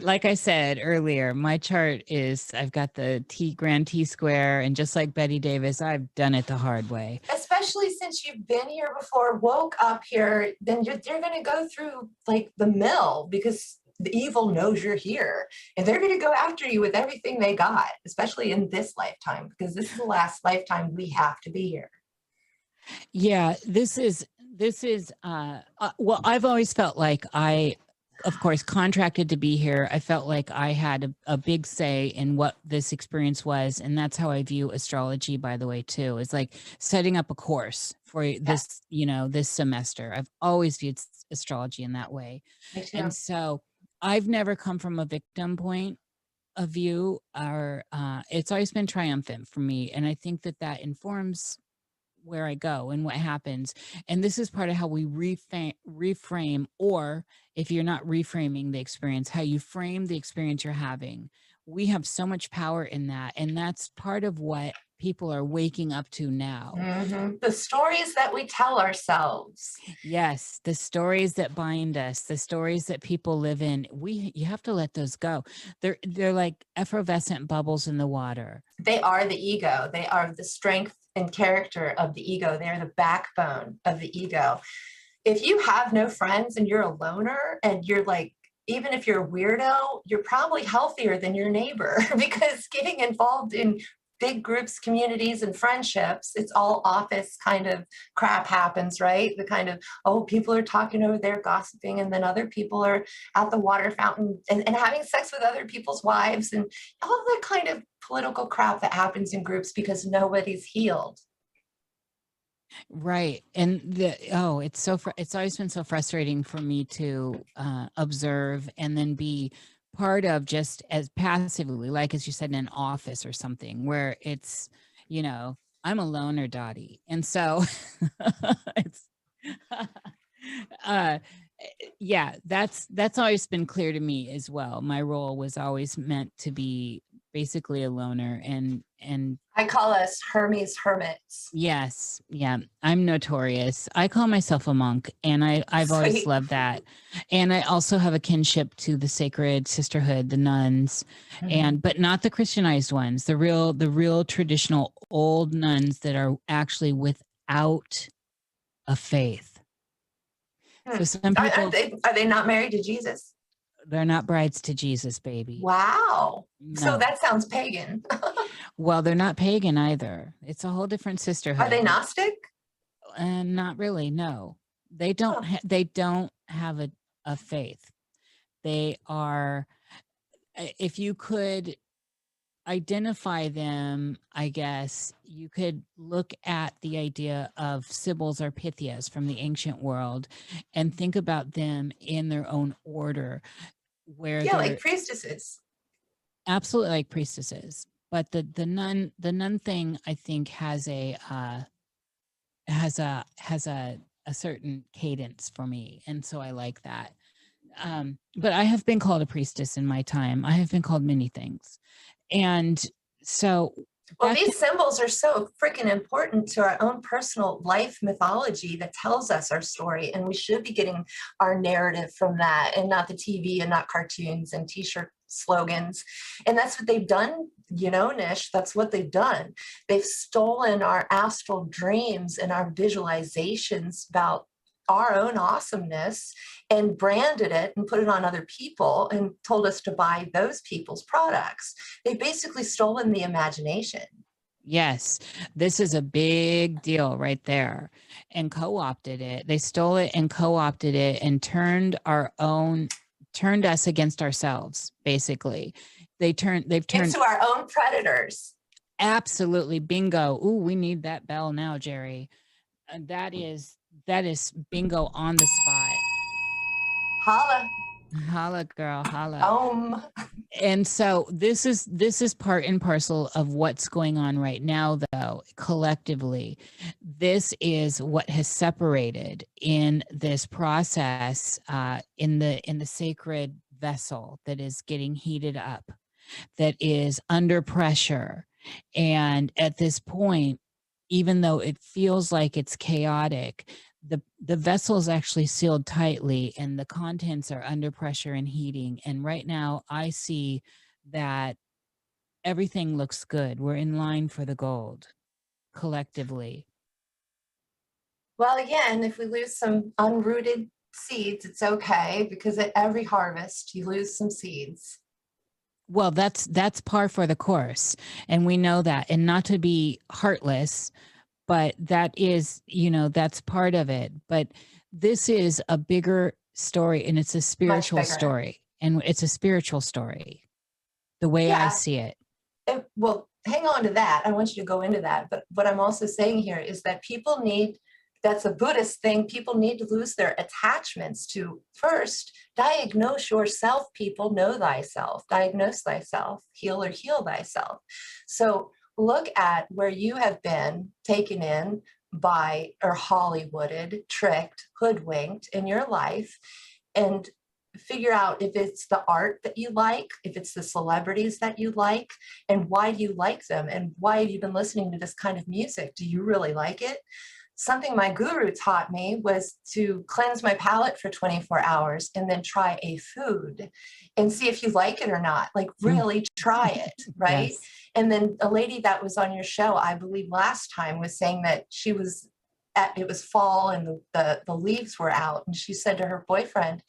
Like I said earlier, my chart is, I've got the grand T square, and just like Betty Davis, I've done it the hard way. Especially since you've been here before, woke up here, then you're going to go through like the mill, because the evil knows you're here, and they're going to go after you with everything they got, especially in this lifetime, because this is the last lifetime we have to be here. Yeah, this is well, I've always felt like I, of course, contracted to be here. I felt like I had a big say in what this experience was, and that's how I view astrology, by the way, too. It's like setting up a course for this, this semester. I've always viewed astrology in that way. Me too. And so I've never come from a victim point of view, or it's always been triumphant for me, and I think that informs where I go and what happens. And this is part of how we reframe, or if you're not reframing the experience, how you frame the experience you're having. We have so much power in that. And that's part of what people are waking up to now. Mm-hmm. The stories that we tell ourselves. Yes, the stories that bind us, the stories that people live in. You have to let those go. They're like effervescent bubbles in the water. They are the ego. They are the strength and character of the ego. They're the backbone of the ego. If you have no friends and you're a loner, and you're like, even if you're a weirdo, you're probably healthier than your neighbor, because getting involved in big groups, communities, and friendships, it's all office kind of crap happens, right? The kind of, people are talking over there, gossiping, and then other people are at the water fountain and having sex with other people's wives, and all that kind of political crap that happens in groups because nobody's healed. Right. And it's always been so frustrating for me to observe and then be part of, just as passively, like, as you said, in an office or something where it's, I'm a loner, Dottie. And so it's, yeah, that's always been clear to me as well. My role was always meant to be basically a loner, and I call us Hermes hermits. Yes. Yeah. I'm notorious. I call myself a monk, and I've always loved that. And I also have a kinship to the sacred sisterhood, the nuns, but not the Christianized ones, the real traditional old nuns that are actually without a faith. So some people, are they not married to Jesus? They're not brides to Jesus, baby. Wow. No. So that sounds pagan. Well, they're not pagan either. It's a whole different sisterhood. Are they Gnostic? And not really. No, they don't. They don't have a faith. They are. If you could identify them, I guess you could look at the idea of Sibyls or Pythias from the ancient world and think about them in their own order, where like priestesses. Absolutely, like priestesses. but the nun thing, I think, has a certain cadence for me, and so I like that. But I have been called a priestess in my time. I have been called many things, and so. Well, these symbols are so freaking important to our own personal life mythology that tells us our story, and we should be getting our narrative from that, and not the TV and not cartoons and t-shirt slogans. And that's what they've done, Nish, that's what they've done. They've stolen our astral dreams and our visualizations about our own awesomeness and branded it and put it on other people and told us to buy those people's products. They've basically stolen the imagination. Yes, this is a big deal right there, and co-opted it. They stole it and co-opted it and turned us against ourselves, basically. They've turned into our own predators. Absolutely. Bingo. Ooh, we need that bell now, Jerry. That is bingo on the spot. Holla. Holla, girl, holla. And so this is part and parcel of what's going on right now, though, collectively. This is what has separated in this process, in the sacred vessel that is getting heated up, that is under pressure. And at this point, even though it feels like it's chaotic, the vessel is actually sealed tightly and the contents are under pressure and heating. And right now I see that everything looks good. We're in line for the gold collectively. Well, again, if we lose some unrooted seeds, it's okay, because at every harvest you lose some seeds. Well, that's par for the course. And we know that, and not to be heartless, but that is, that's part of it. But this is a bigger story, and it's a spiritual story, and it's a spiritual story, the way I see it. Well, hang on to that. I want you to go into that. But what I'm also saying here is that people need, that's a Buddhist thing, people need to lose their attachments to first diagnose yourself, people, know thyself, diagnose thyself, heal or heal thyself. So look at where you have been taken in by, or Hollywooded, tricked, hoodwinked in your life, and figure out if it's the art that you like, if it's the celebrities that you like, and why do you like them, and why have you been listening to this kind of music? Do you really like it? Something my guru taught me was to cleanse my palate for 24 hours and then try a food and see if you like it or not. Like, really try it, right? Yes. And then a lady that was on your show, I believe last time, was saying that it was fall and the leaves were out. And she said to her boyfriend,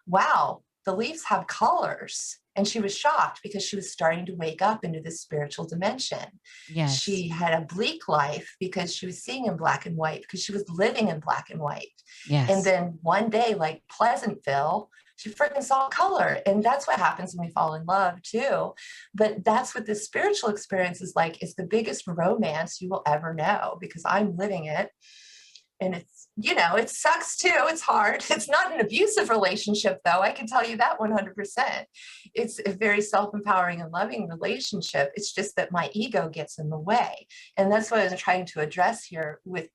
wow, the leaves have colors. And she was shocked because she was starting to wake up into this spiritual dimension. Yes. She had a bleak life because she was seeing in black and white, because she was living in black and white. Yes. And then one day, like Pleasantville, she freaking saw color. And that's what happens when we fall in love too. But that's what this spiritual experience is like. It's the biggest romance you will ever know, because I'm living it. And it's, it sucks too. It's hard. It's not an abusive relationship, though. I can tell you that 100%. It's a very self-empowering and loving relationship. It's just that my ego gets in the way. And that's what I was trying to address here with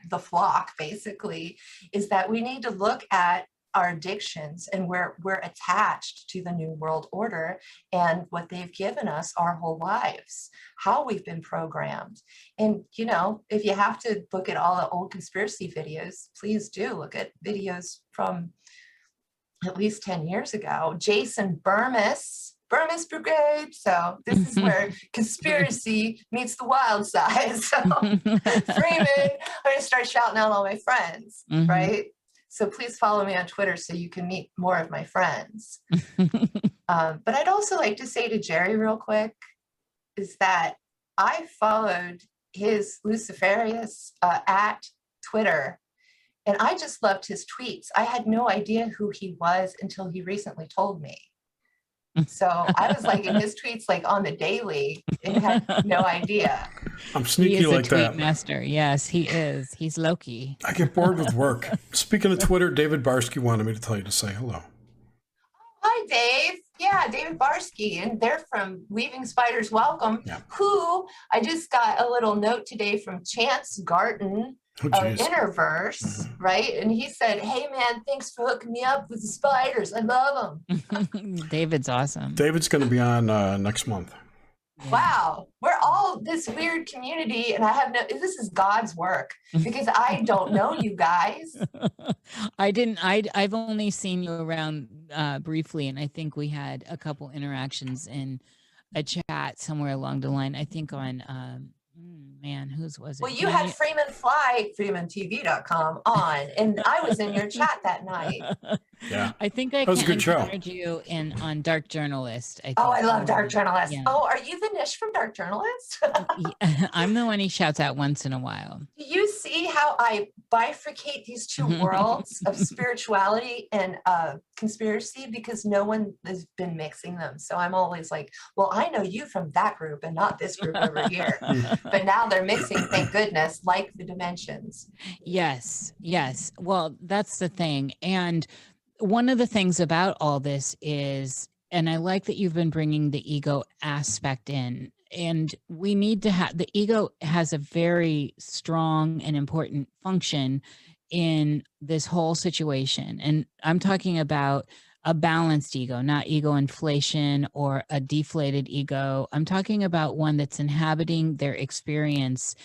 the flock, basically, is that we need to look at our addictions and where we're attached to the New World Order and what they've given us our whole lives, how we've been programmed. And, if you have to look at all the old conspiracy videos, please do look at videos from at least 10 years ago. Jason Burmis Brigade. So this is where conspiracy meets the wild side. So Freeman, I'm going to start shouting out all my friends, right? So please follow me on Twitter so you can meet more of my friends. But I'd also like to say to Jerry real quick is that I followed his Luciferius at Twitter, and I just loved his tweets. I had no idea who he was until he recently told me. So I was like in his tweets, like on the daily, and had no idea. I'm sneaky like that. He is a tweet master. Yes, he is. He's Loki. I get bored with work. Speaking of Twitter, David Barsky wanted me to tell you to say hello. Hi, Dave. Yeah, David Barsky, and they're from Weaving Spiders Welcome, Yeah. who I just got a little note today from Chance Garton of Interverse, right? And he said, hey, man, thanks for hooking me up with the spiders. I love them. David's awesome. David's going to be on next month. Yeah. Wow, we're all this weird community, and this is God's work, because I don't know you guys. I've only seen you around briefly, and I think we had a couple interactions in a chat somewhere along the line. I think on whose was it? Well, you had Freeman Fly, FreemanTV.com on, and I was in your chat that night. Yeah, I think I encountered you on Dark Journalist. I love Dark Journalist. Yeah. Oh, are you the Nish from Dark Journalist? I'm the one he shouts at once in a while. Do you see how I bifurcate these two worlds of spirituality and conspiracy? Because no one has been mixing them. So I'm always like, well, I know you from that group and not this group over here. But now they're mixing, thank goodness, like the dimensions. Yes. Well, that's the thing. And one of the things about all this is, and I like that you've been bringing the ego aspect in, and we need to have, the ego has a very strong and important function in this whole situation. And I'm talking about a balanced ego, not ego inflation or a deflated ego. I'm talking about one that's inhabiting their experience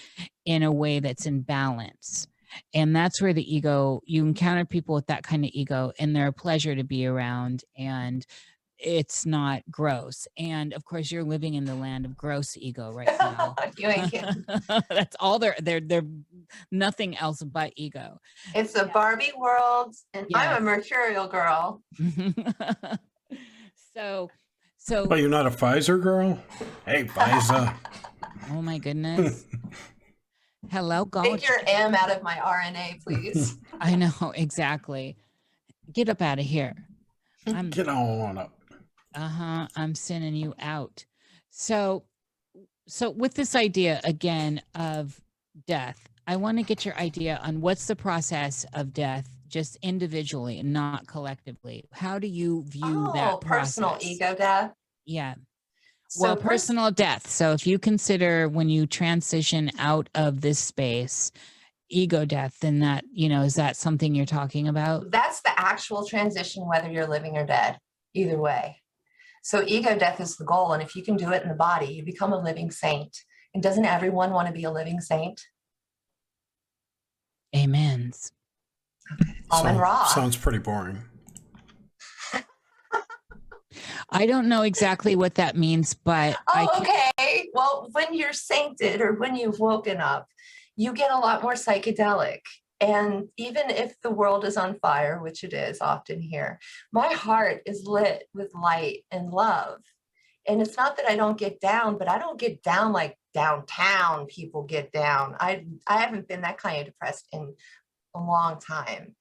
in a way that's in balance. And that's where the ego, you encounter people with that kind of ego, and they're a pleasure to be around, and it's not gross. And of course, you're living in the land of gross ego right now. You ain't kidding. That's all they're nothing else but ego. It's a Barbie world, and I'm a mercurial girl. So But you're not a Pfizer girl? Hey, Pfizer. Oh my goodness. Hello, God. Take your M out of my RNA, please. I know, exactly. Get up out of here. Get on up. I'm sending you out. So with this idea again of death, I want to get your idea on what's the process of death, just individually and not collectively. How do you view that personal process? ego death? Yeah. So well, personal death. So if you consider when you transition out of this space, ego death, then that, is that something you're talking about? That's the actual transition, whether you're living or dead, either way. So ego death is the goal. And if you can do it in the body, you become a living saint. And doesn't everyone want to be a living saint? Amens. Amen Ra. Sounds pretty boring. I don't know exactly what that means, but okay. Well, when you're sainted or when you've woken up, you get a lot more psychedelic. And even if the world is on fire, which it is often here, my heart is lit with light and love. And it's not that I don't get down, but I don't get down like downtown people get down. I haven't been that kind of depressed in a long time.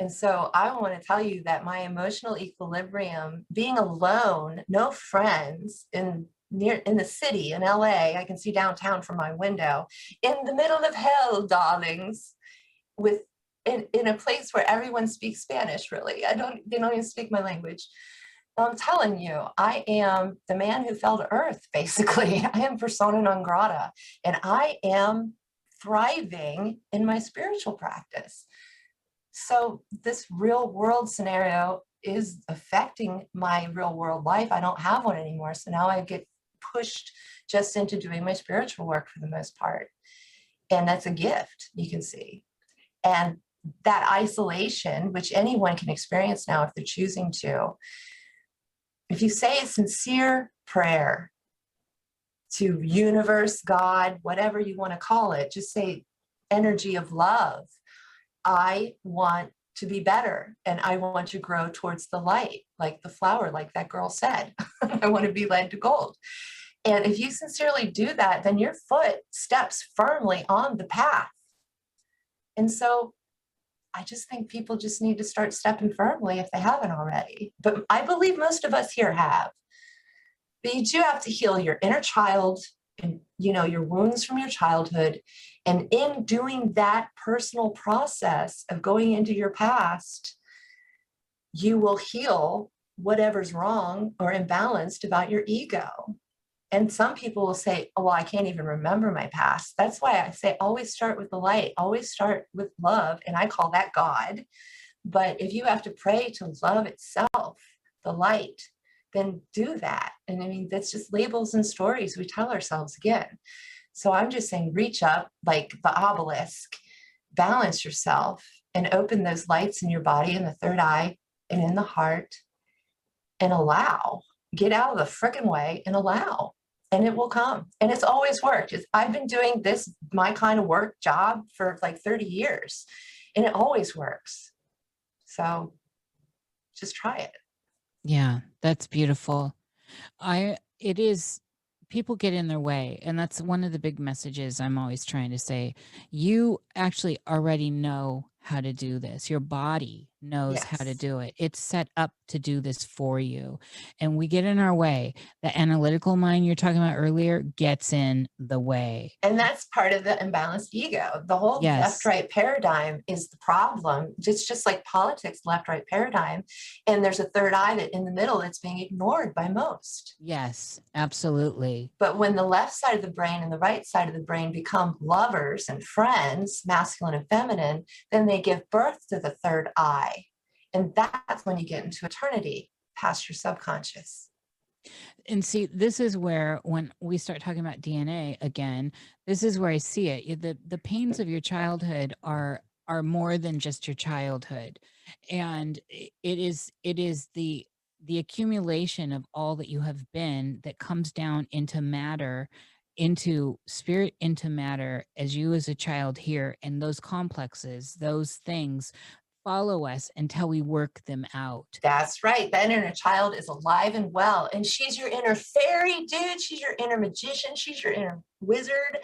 And so I want to tell you that my emotional equilibrium, being alone, no friends in the city in LA, I can see downtown from my window, in the middle of hell, darlings, in a place where everyone speaks Spanish, really. They don't even speak my language. I'm telling you, I am the man who fell to earth, basically. I am persona non grata, and I am thriving in my spiritual practice. So this real world scenario is affecting my real world life. I don't have one anymore. So now I get pushed just into doing my spiritual work for the most part. And that's a gift, you can see. And that isolation, which anyone can experience now if they're choosing to, if you say a sincere prayer to universe, God, whatever you want to call it, just say energy of love. I want to be better, and I want to grow towards the light, like the flower, like that girl said. I want to be led to gold. And if you sincerely do that, then your foot steps firmly on the path. And so I just think people just need to start stepping firmly if they haven't already. But I believe most of us here have. But you do have to heal your inner child and, your wounds from your childhood. And in doing that personal process of going into your past, you will heal whatever's wrong or imbalanced about your ego. And some people will say, oh, well, I can't even remember my past. That's why I say always start with the light, always start with love. And I call that God. But if you have to pray to love itself, the light, then do that. And I mean, that's just labels and stories we tell ourselves again. So I'm just saying, reach up like the obelisk, balance yourself, and open those lights in your body, in the third eye and in the heart, and allow. Get out of the frickin' way and allow. And it will come. And it's always worked. I've been doing this, my kind of work job, for like 30 years, and it always works. So just try it. Yeah, that's beautiful. It is, people get in their way. And that's one of the big messages I'm always trying to say. You actually already know how to do this. Your body knows how to Yes. do it. It's set up to do this for you. And we get in our way. The analytical mind you're talking about earlier gets in the way. And that's part of the imbalanced ego. The whole Yes. left-right paradigm is the problem. Just like politics, left-right paradigm. And there's a third eye that in the middle that's being ignored by most. Yes, absolutely. But when the left side of the brain and the right side of the brain become lovers and friends, masculine and feminine, then they give birth to the third eye. And that's when you get into eternity, past your subconscious. And see, this is where, when we start talking about DNA again, this is where I see it. The pains of your childhood are more than just your childhood. And it is the accumulation of all that you have been that comes down into matter, into spirit, into matter, as you as a child here. And those complexes, those things follow us until we work them out. That's right. That inner child is alive and well. And she's your inner fairy, dude. She's your inner magician. She's your inner wizard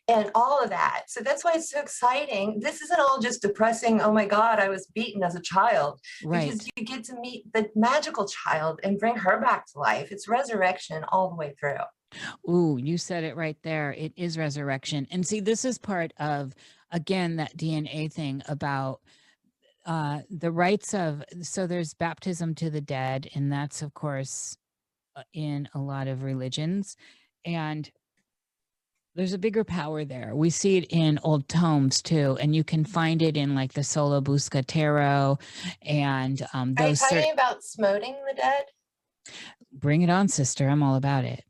and all of that. So that's why it's so exciting. This isn't all just depressing. Oh my God, I was beaten as a child. Right. Because you get to meet the magical child and bring her back to life. It's resurrection all the way through. Ooh, you said it right there. It is resurrection. And see, this is part of, again, that DNA thing about the rites of, so there's baptism to the dead, and that's of course in a lot of religions, and there's a bigger power there. We see it in old tomes too, and you can find it in like the Solo Busca Tarot and those. Are you talking about smoting the dead? Bring it on, sister. I'm all about it.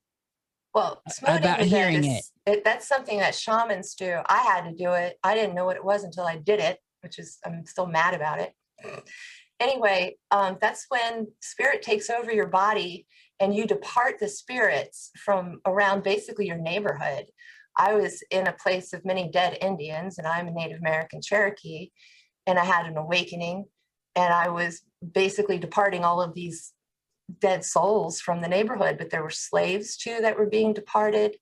Well, smoting About the hearing dead that's something that shamans do. I had to do it. I didn't know what it was until I did it, which is, I'm still mad about it. Anyway, that's when spirit takes over your body and you depart the spirits from around basically your neighborhood. I was in a place of many dead Indians, and I'm a Native American Cherokee, and I had an awakening, and I was basically departing all of these dead souls from the neighborhood, but there were slaves too that were being departed.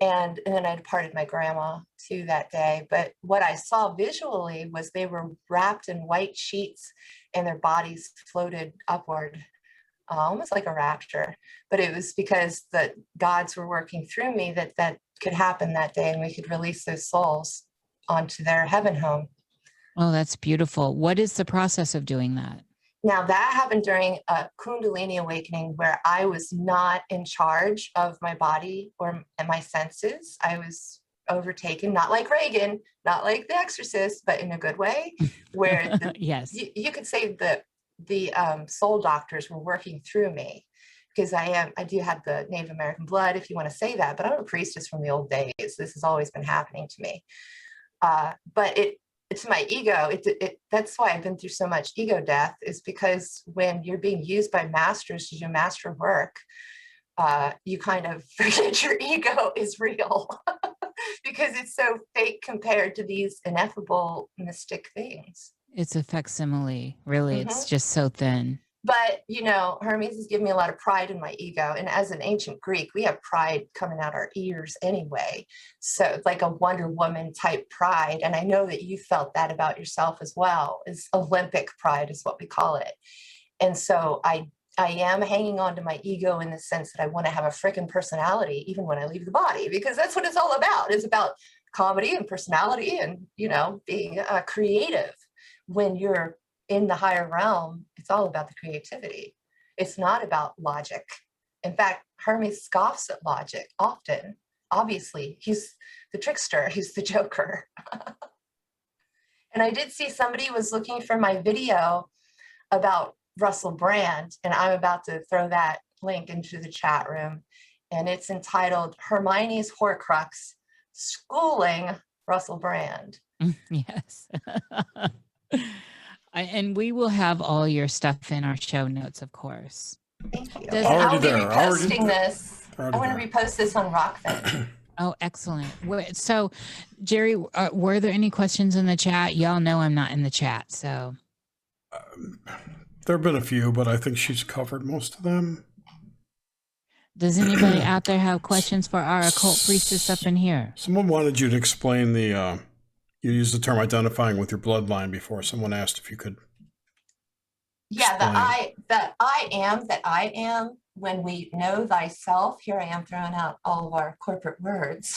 And then I departed my grandma too that day. But what I saw visually was they were wrapped in white sheets and their bodies floated upward, almost like a rapture. But it was because the gods were working through me that could happen that day, and we could release those souls onto their heaven home. Oh, that's beautiful. What is the process of doing that? Now, that happened during a Kundalini awakening where I was not in charge of my body or my senses. I was overtaken, not like Reagan, not like the Exorcist, but in a good way, where yes, you could say that the soul doctors were working through me, because I do have the Native American blood, if you want to say that, but I'm a priestess from the old days. This has always been happening to me. But it's my ego. That's why I've been through so much ego death, is because when you're being used by masters to do master work, you kind of forget your ego is real because it's so fake compared to these ineffable mystic things. It's a facsimile, really. It's just so thin. But, you know, Hermes has given me a lot of pride in my ego. And as an ancient Greek, we have pride coming out our ears anyway. So like a Wonder Woman type pride. And I know that you felt that about yourself as well. Is Olympic pride is what we call it. And so I am hanging on to my ego in the sense that I want to have a freaking personality even when I leave the body, because that's what it's all about. It's about comedy and personality and, you know, being creative. When you're in the higher realm, it's all about the creativity. It's not about logic. In fact, Hermes scoffs at logic often. Obviously, he's the trickster, he's the joker. And I did see somebody was looking for my video about Russell Brand, and I'm about to throw that link into the chat room. And it's entitled Hermione's Horcrux, Schooling Russell Brand. Yes. And we will have all your stuff in our show notes, of course. Thank you. Does- And I'll Already be there, reposting this. I already want to repost this on Rockfin. Oh, excellent. So, Jerry, were there any questions in the chat? Y'all know I'm not in the chat, so. There have been a few, but I think she's covered most of them. Does anybody out there have questions for our occult priestess up in here? Someone wanted you to explain the, you used the term identifying with your bloodline before. Someone asked if you could. Yeah, explain. the I am, when we know thyself, here I am throwing out all of our corporate words,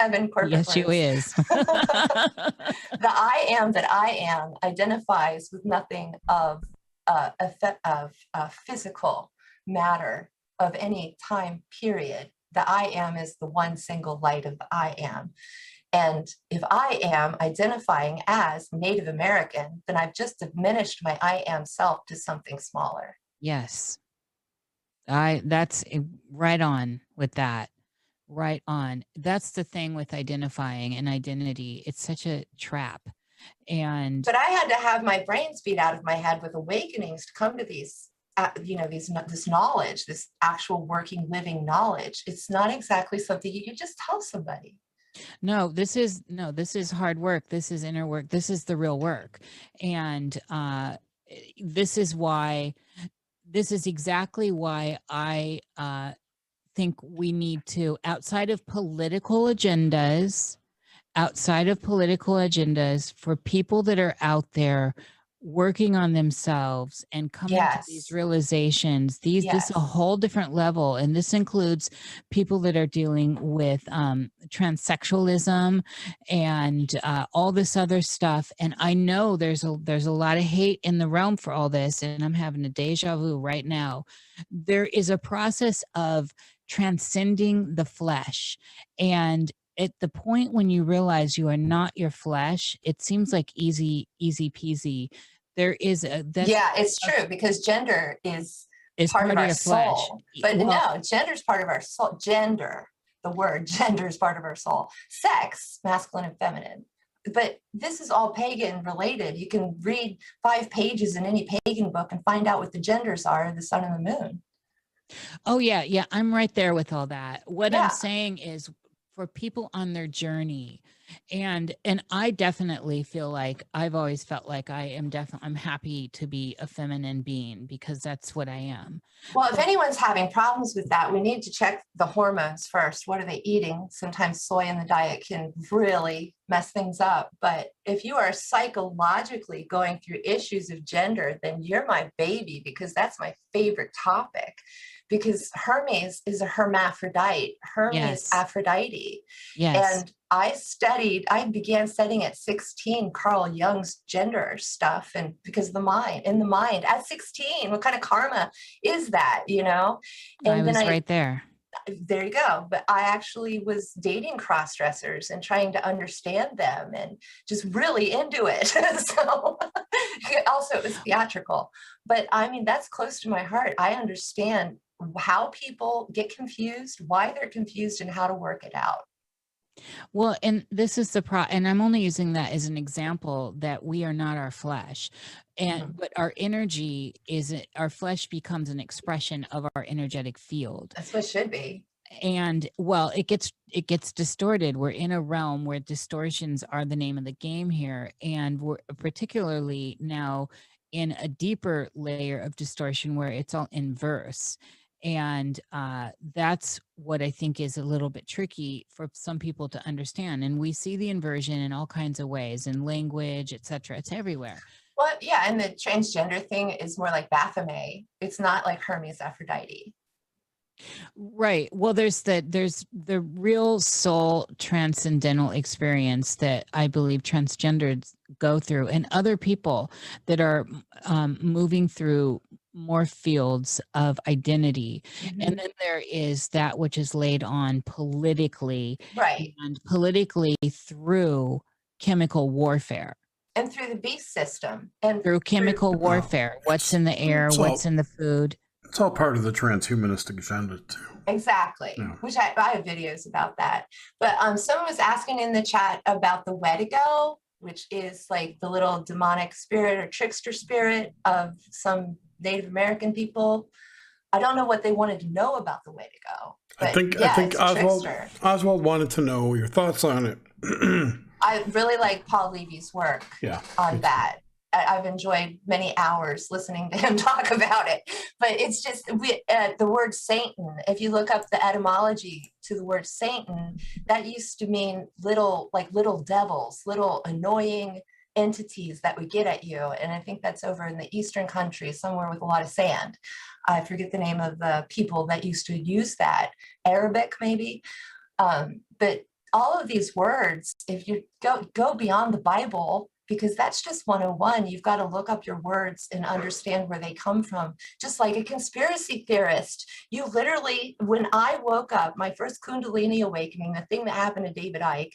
heaven corporate Yes, words. you is. The I am that I am identifies with nothing of physical matter of any time period. The I am is the one single light of the I am. And if I am identifying as Native American, then I've just diminished my I am self to something smaller. Yes. That's right on with that. Right on. That's the thing with identifying and identity. It's such a trap. But I had to have my brains beat out of my head with awakenings to come to these, this knowledge, this actual working, living knowledge. It's not exactly something you can just tell somebody. No, this is hard work. This is inner work. This is the real work. And this is exactly why I think we need to, outside of political agendas, for people that are out there working on themselves and coming to these realizations, this is a whole different level. And this includes people that are dealing with transsexualism and all this other stuff. And I know there's a lot of hate in the realm for all this, and I'm having a deja vu right now. There is a process of transcending the flesh, and at the point when you realize you are not your flesh, it seems like easy peasy. There is it's true, because gender is part of our soul. But no, gender is part of our soul. The word gender is part of our soul. Sex, masculine and feminine. But this is all pagan related. You can read 5 pages in any pagan book and find out what the genders are of the sun and the moon. Oh yeah, I'm right there with all that. What I'm saying is, for people on their journey, and I definitely feel like I've always felt like I'm happy to be a feminine being, because that's what I am. Well, if anyone's having problems with that, we need to check the hormones first. What are they eating? Sometimes soy in the diet can really mess things up. But if you are psychologically going through issues of gender, then you're my baby, because that's my favorite topic. Because Hermes is a hermaphrodite. Hermes, Aphrodite. Yes. And I began studying at 16, Carl Jung's gender stuff, and because in the mind at 16, what kind of karma is that, And I was right there. There you go. But I actually was dating cross-dressers and trying to understand them and just really into it. So also it was theatrical. But I mean, that's close to my heart. I understand how people get confused, why they're confused, and how to work it out. Well, and this is and I'm only using that as an example, that we are not our flesh, but our energy our flesh becomes an expression of our energetic field. That's what it should be. And well, it gets distorted. We're in a realm where distortions are the name of the game here, and we're particularly now in a deeper layer of distortion where it's all inverse. And that's what I think is a little bit tricky for some people to understand. And we see the inversion in all kinds of ways, in language, etc. It's everywhere. Well, yeah, and the transgender thing is more like Baphomet. It's not like Hermes Aphrodite. Right. Well, there's the real soul transcendental experience that I believe transgenders go through, and other people that are moving through more fields of identity. Mhm. And then there is that which is laid on politically, Right. and politically through chemical warfare. And through the beast system. And Through chemical warfare. What's in the air, what's in the food. It's all part of the transhumanistic agenda, too. Exactly. Yeah. Which I have videos about that. But someone was asking in the chat about the Wedigo, which is like the little demonic spirit or trickster spirit of some Native American people. I don't know what they wanted to know about the Wedigo. I think Oswald wanted to know your thoughts on it. I really like Paul Levy's work on that. I've enjoyed many hours listening to him talk about it. But it's just the word Satan, if you look up the etymology to the word Satan, that used to mean little devils, little annoying entities that would get at you. And I think that's over in the eastern countries, somewhere with a lot of sand. I forget the name of the people that used to use that, Arabic maybe. But all of these words, if you go beyond the Bible, because that's just 101, you've got to look up your words and understand where they come from. Just like a conspiracy theorist, you literally, when I woke up, my first Kundalini awakening, the thing that happened to David Icke,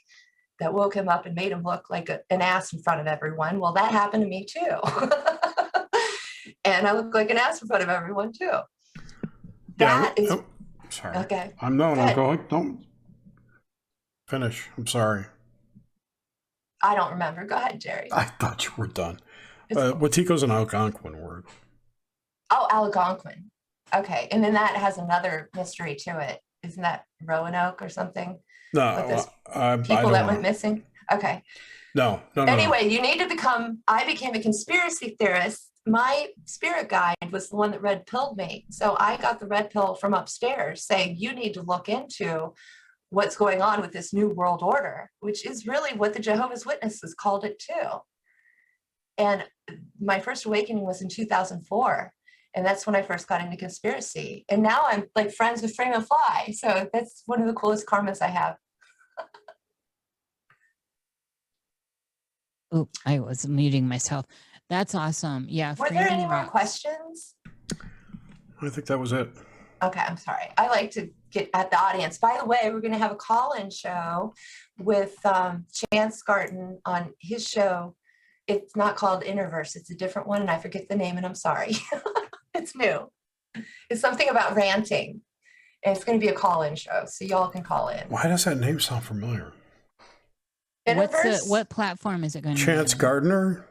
that woke him up and made him look like an ass in front of everyone. Well, that happened to me too. And I look like an ass in front of everyone too. Sorry. Okay. I'm going. Don't finish. I'm sorry. I don't remember. Go ahead, Jerry. I thought you were done. Wetiko's an Algonquin word. Oh, Algonquin. Okay. And then that has another mystery to it. Isn't that Roanoke or something? No. People that went missing? Okay. No. Anyway, you need to I became a conspiracy theorist. My spirit guide was the one that red pilled me. So I got the red pill from upstairs saying, you need to look into what's going on with this new world order, which is really what the Jehovah's Witnesses called it too. And my first awakening was in 2004. And that's when I first got into conspiracy. And now I'm like friends with Frame and Fly. So that's one of the coolest karmas I have. Oh, I was muting myself. That's awesome. Yeah. Were there any more questions? I think that was it. Okay, I'm sorry. I like to get at the audience. By the way, we're going to have a call-in show with Chance Garton on his show. It's not called Interverse. It's a different one, and I forget the name, and I'm sorry. It's new. It's something about ranting, and it's going to be a call-in show, so y'all can call in. Why does that name sound familiar? What platform is it going to be? Chance Gardner?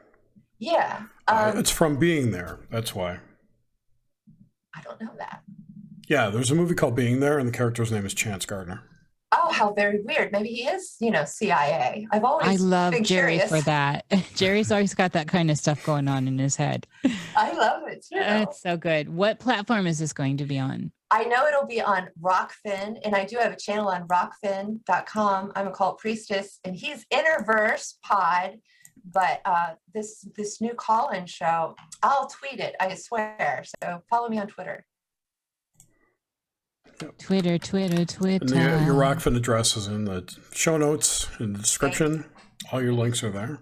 Yeah. It's from Being There. That's why. I don't know that. Yeah, there's a movie called Being There, and the character's name is Chance Gardner. Oh, how very weird. Maybe he is, CIA. I love Jerry curious. for that. Jerry's always got that kind of stuff going on in his head. I love it too. That's so good. What platform is this going to be on? I know it'll be on Rockfin, and I do have a channel on rockfin.com. I'm Occult Priestess, and he's Interverse Pod. But this new call-in show, I'll tweet it, I swear. So follow me on Twitter. Twitter. And your Rockfin address is in the show notes, in the description. All your links are there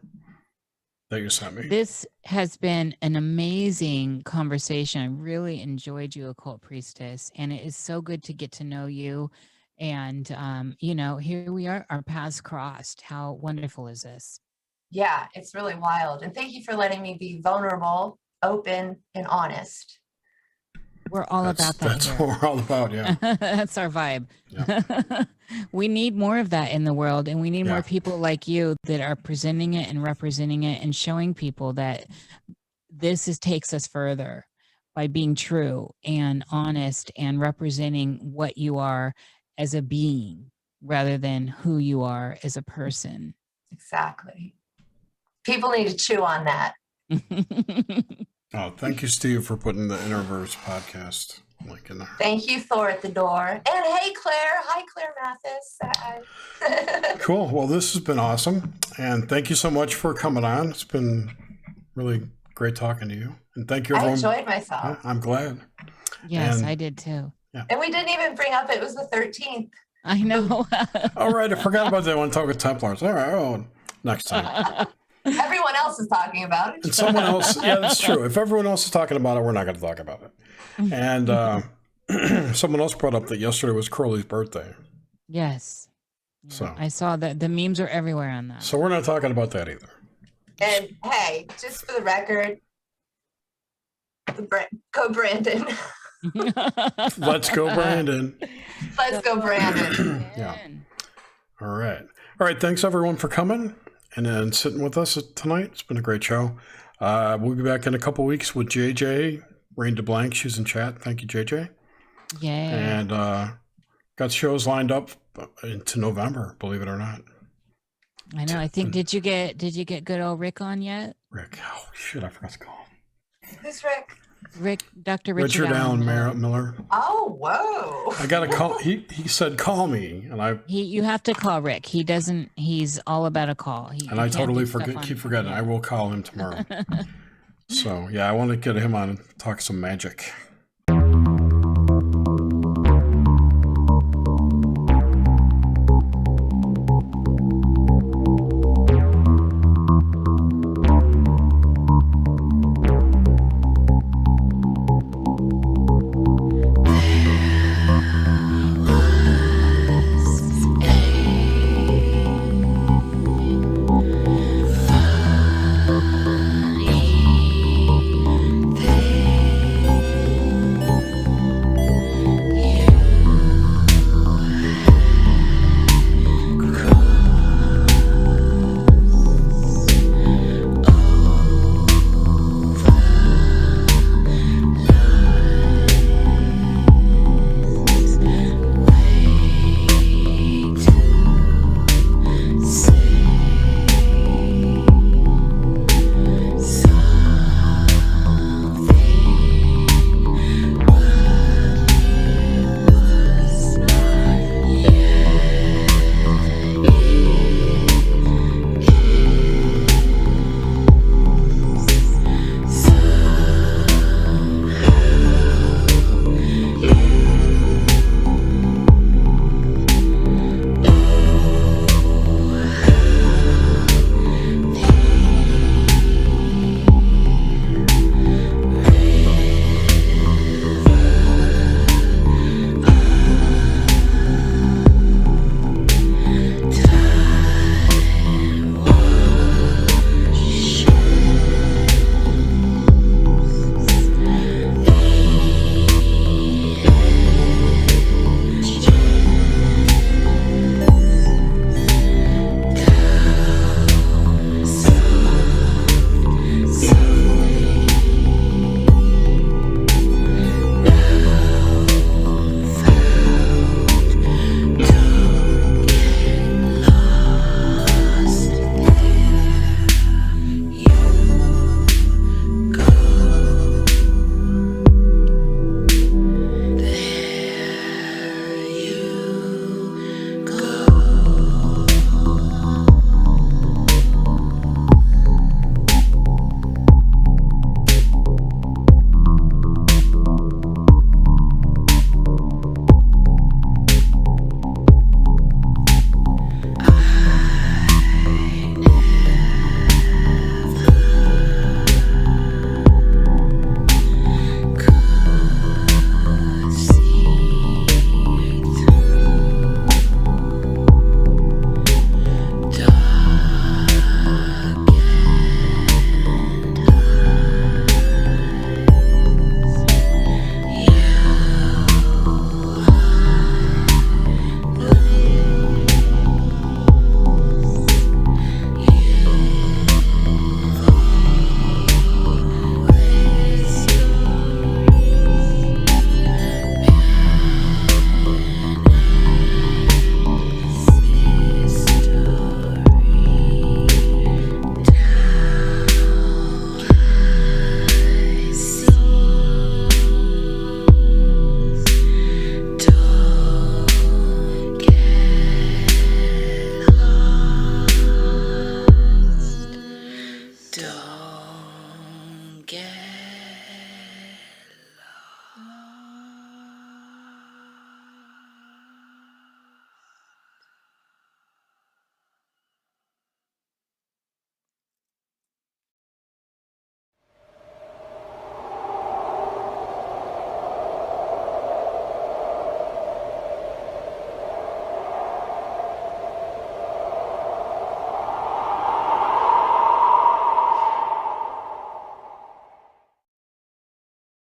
that you sent me. This has been an amazing conversation. I really enjoyed you, Occult Priestess. And it is so good to get to know you. And, here we are, our paths crossed. How wonderful is this? Yeah, it's really wild. And thank you for letting me be vulnerable, open, and honest. We're all about that. That's what we're all about, yeah. That's our vibe. Yeah. We need more of that in the world, and we need more people like you that are presenting it and representing it and showing people that takes us further by being true and honest and representing what you are as a being rather than who you are as a person. Exactly. People need to chew on that. Oh, thank you, Steve, for putting the Interverse podcast link in there. Thank you, Thor at the door. And hey, Claire. Hi, Claire Mathis. Cool. Well, this has been awesome. And thank you so much for coming on. It's been really great talking to you. And thank you, everyone. I enjoyed myself. Yeah, I'm glad. Yes, I did too. Yeah. And we didn't even bring up it was the 13th. I know. All right. I forgot about that. I want to talk with Templars. All right. Oh, next time. Everyone someone else is talking about it. And someone else, yeah, that's true. If everyone else is talking about it, we're not going to talk about it. And someone else brought up that yesterday was Crowley's birthday. Yes. Yeah, So I saw that the memes are everywhere on that. So we're not talking about that either. And hey, just for the record, go Brandon. Let's go, Brandon. Let's go, Brandon. Yeah. All right. All right. Thanks, everyone, for coming and then sitting with us tonight. It's been a great show. We'll be back in a couple weeks with JJ. Rain to Blank. She's in chat. Thank you, JJ. Yay. And got shows lined up into November, believe it or not. I know. I think did you get good old Rick on yet? Rick. Oh shit, I forgot to call him. Who's Rick? Rick, Dr. Richard Allen Miller. Oh, whoa. I got to call. He said, call me. And you have to call Rick. He's all about a call. I totally keep forgetting. I will call him tomorrow. So, yeah, I want to get him on and talk some magic.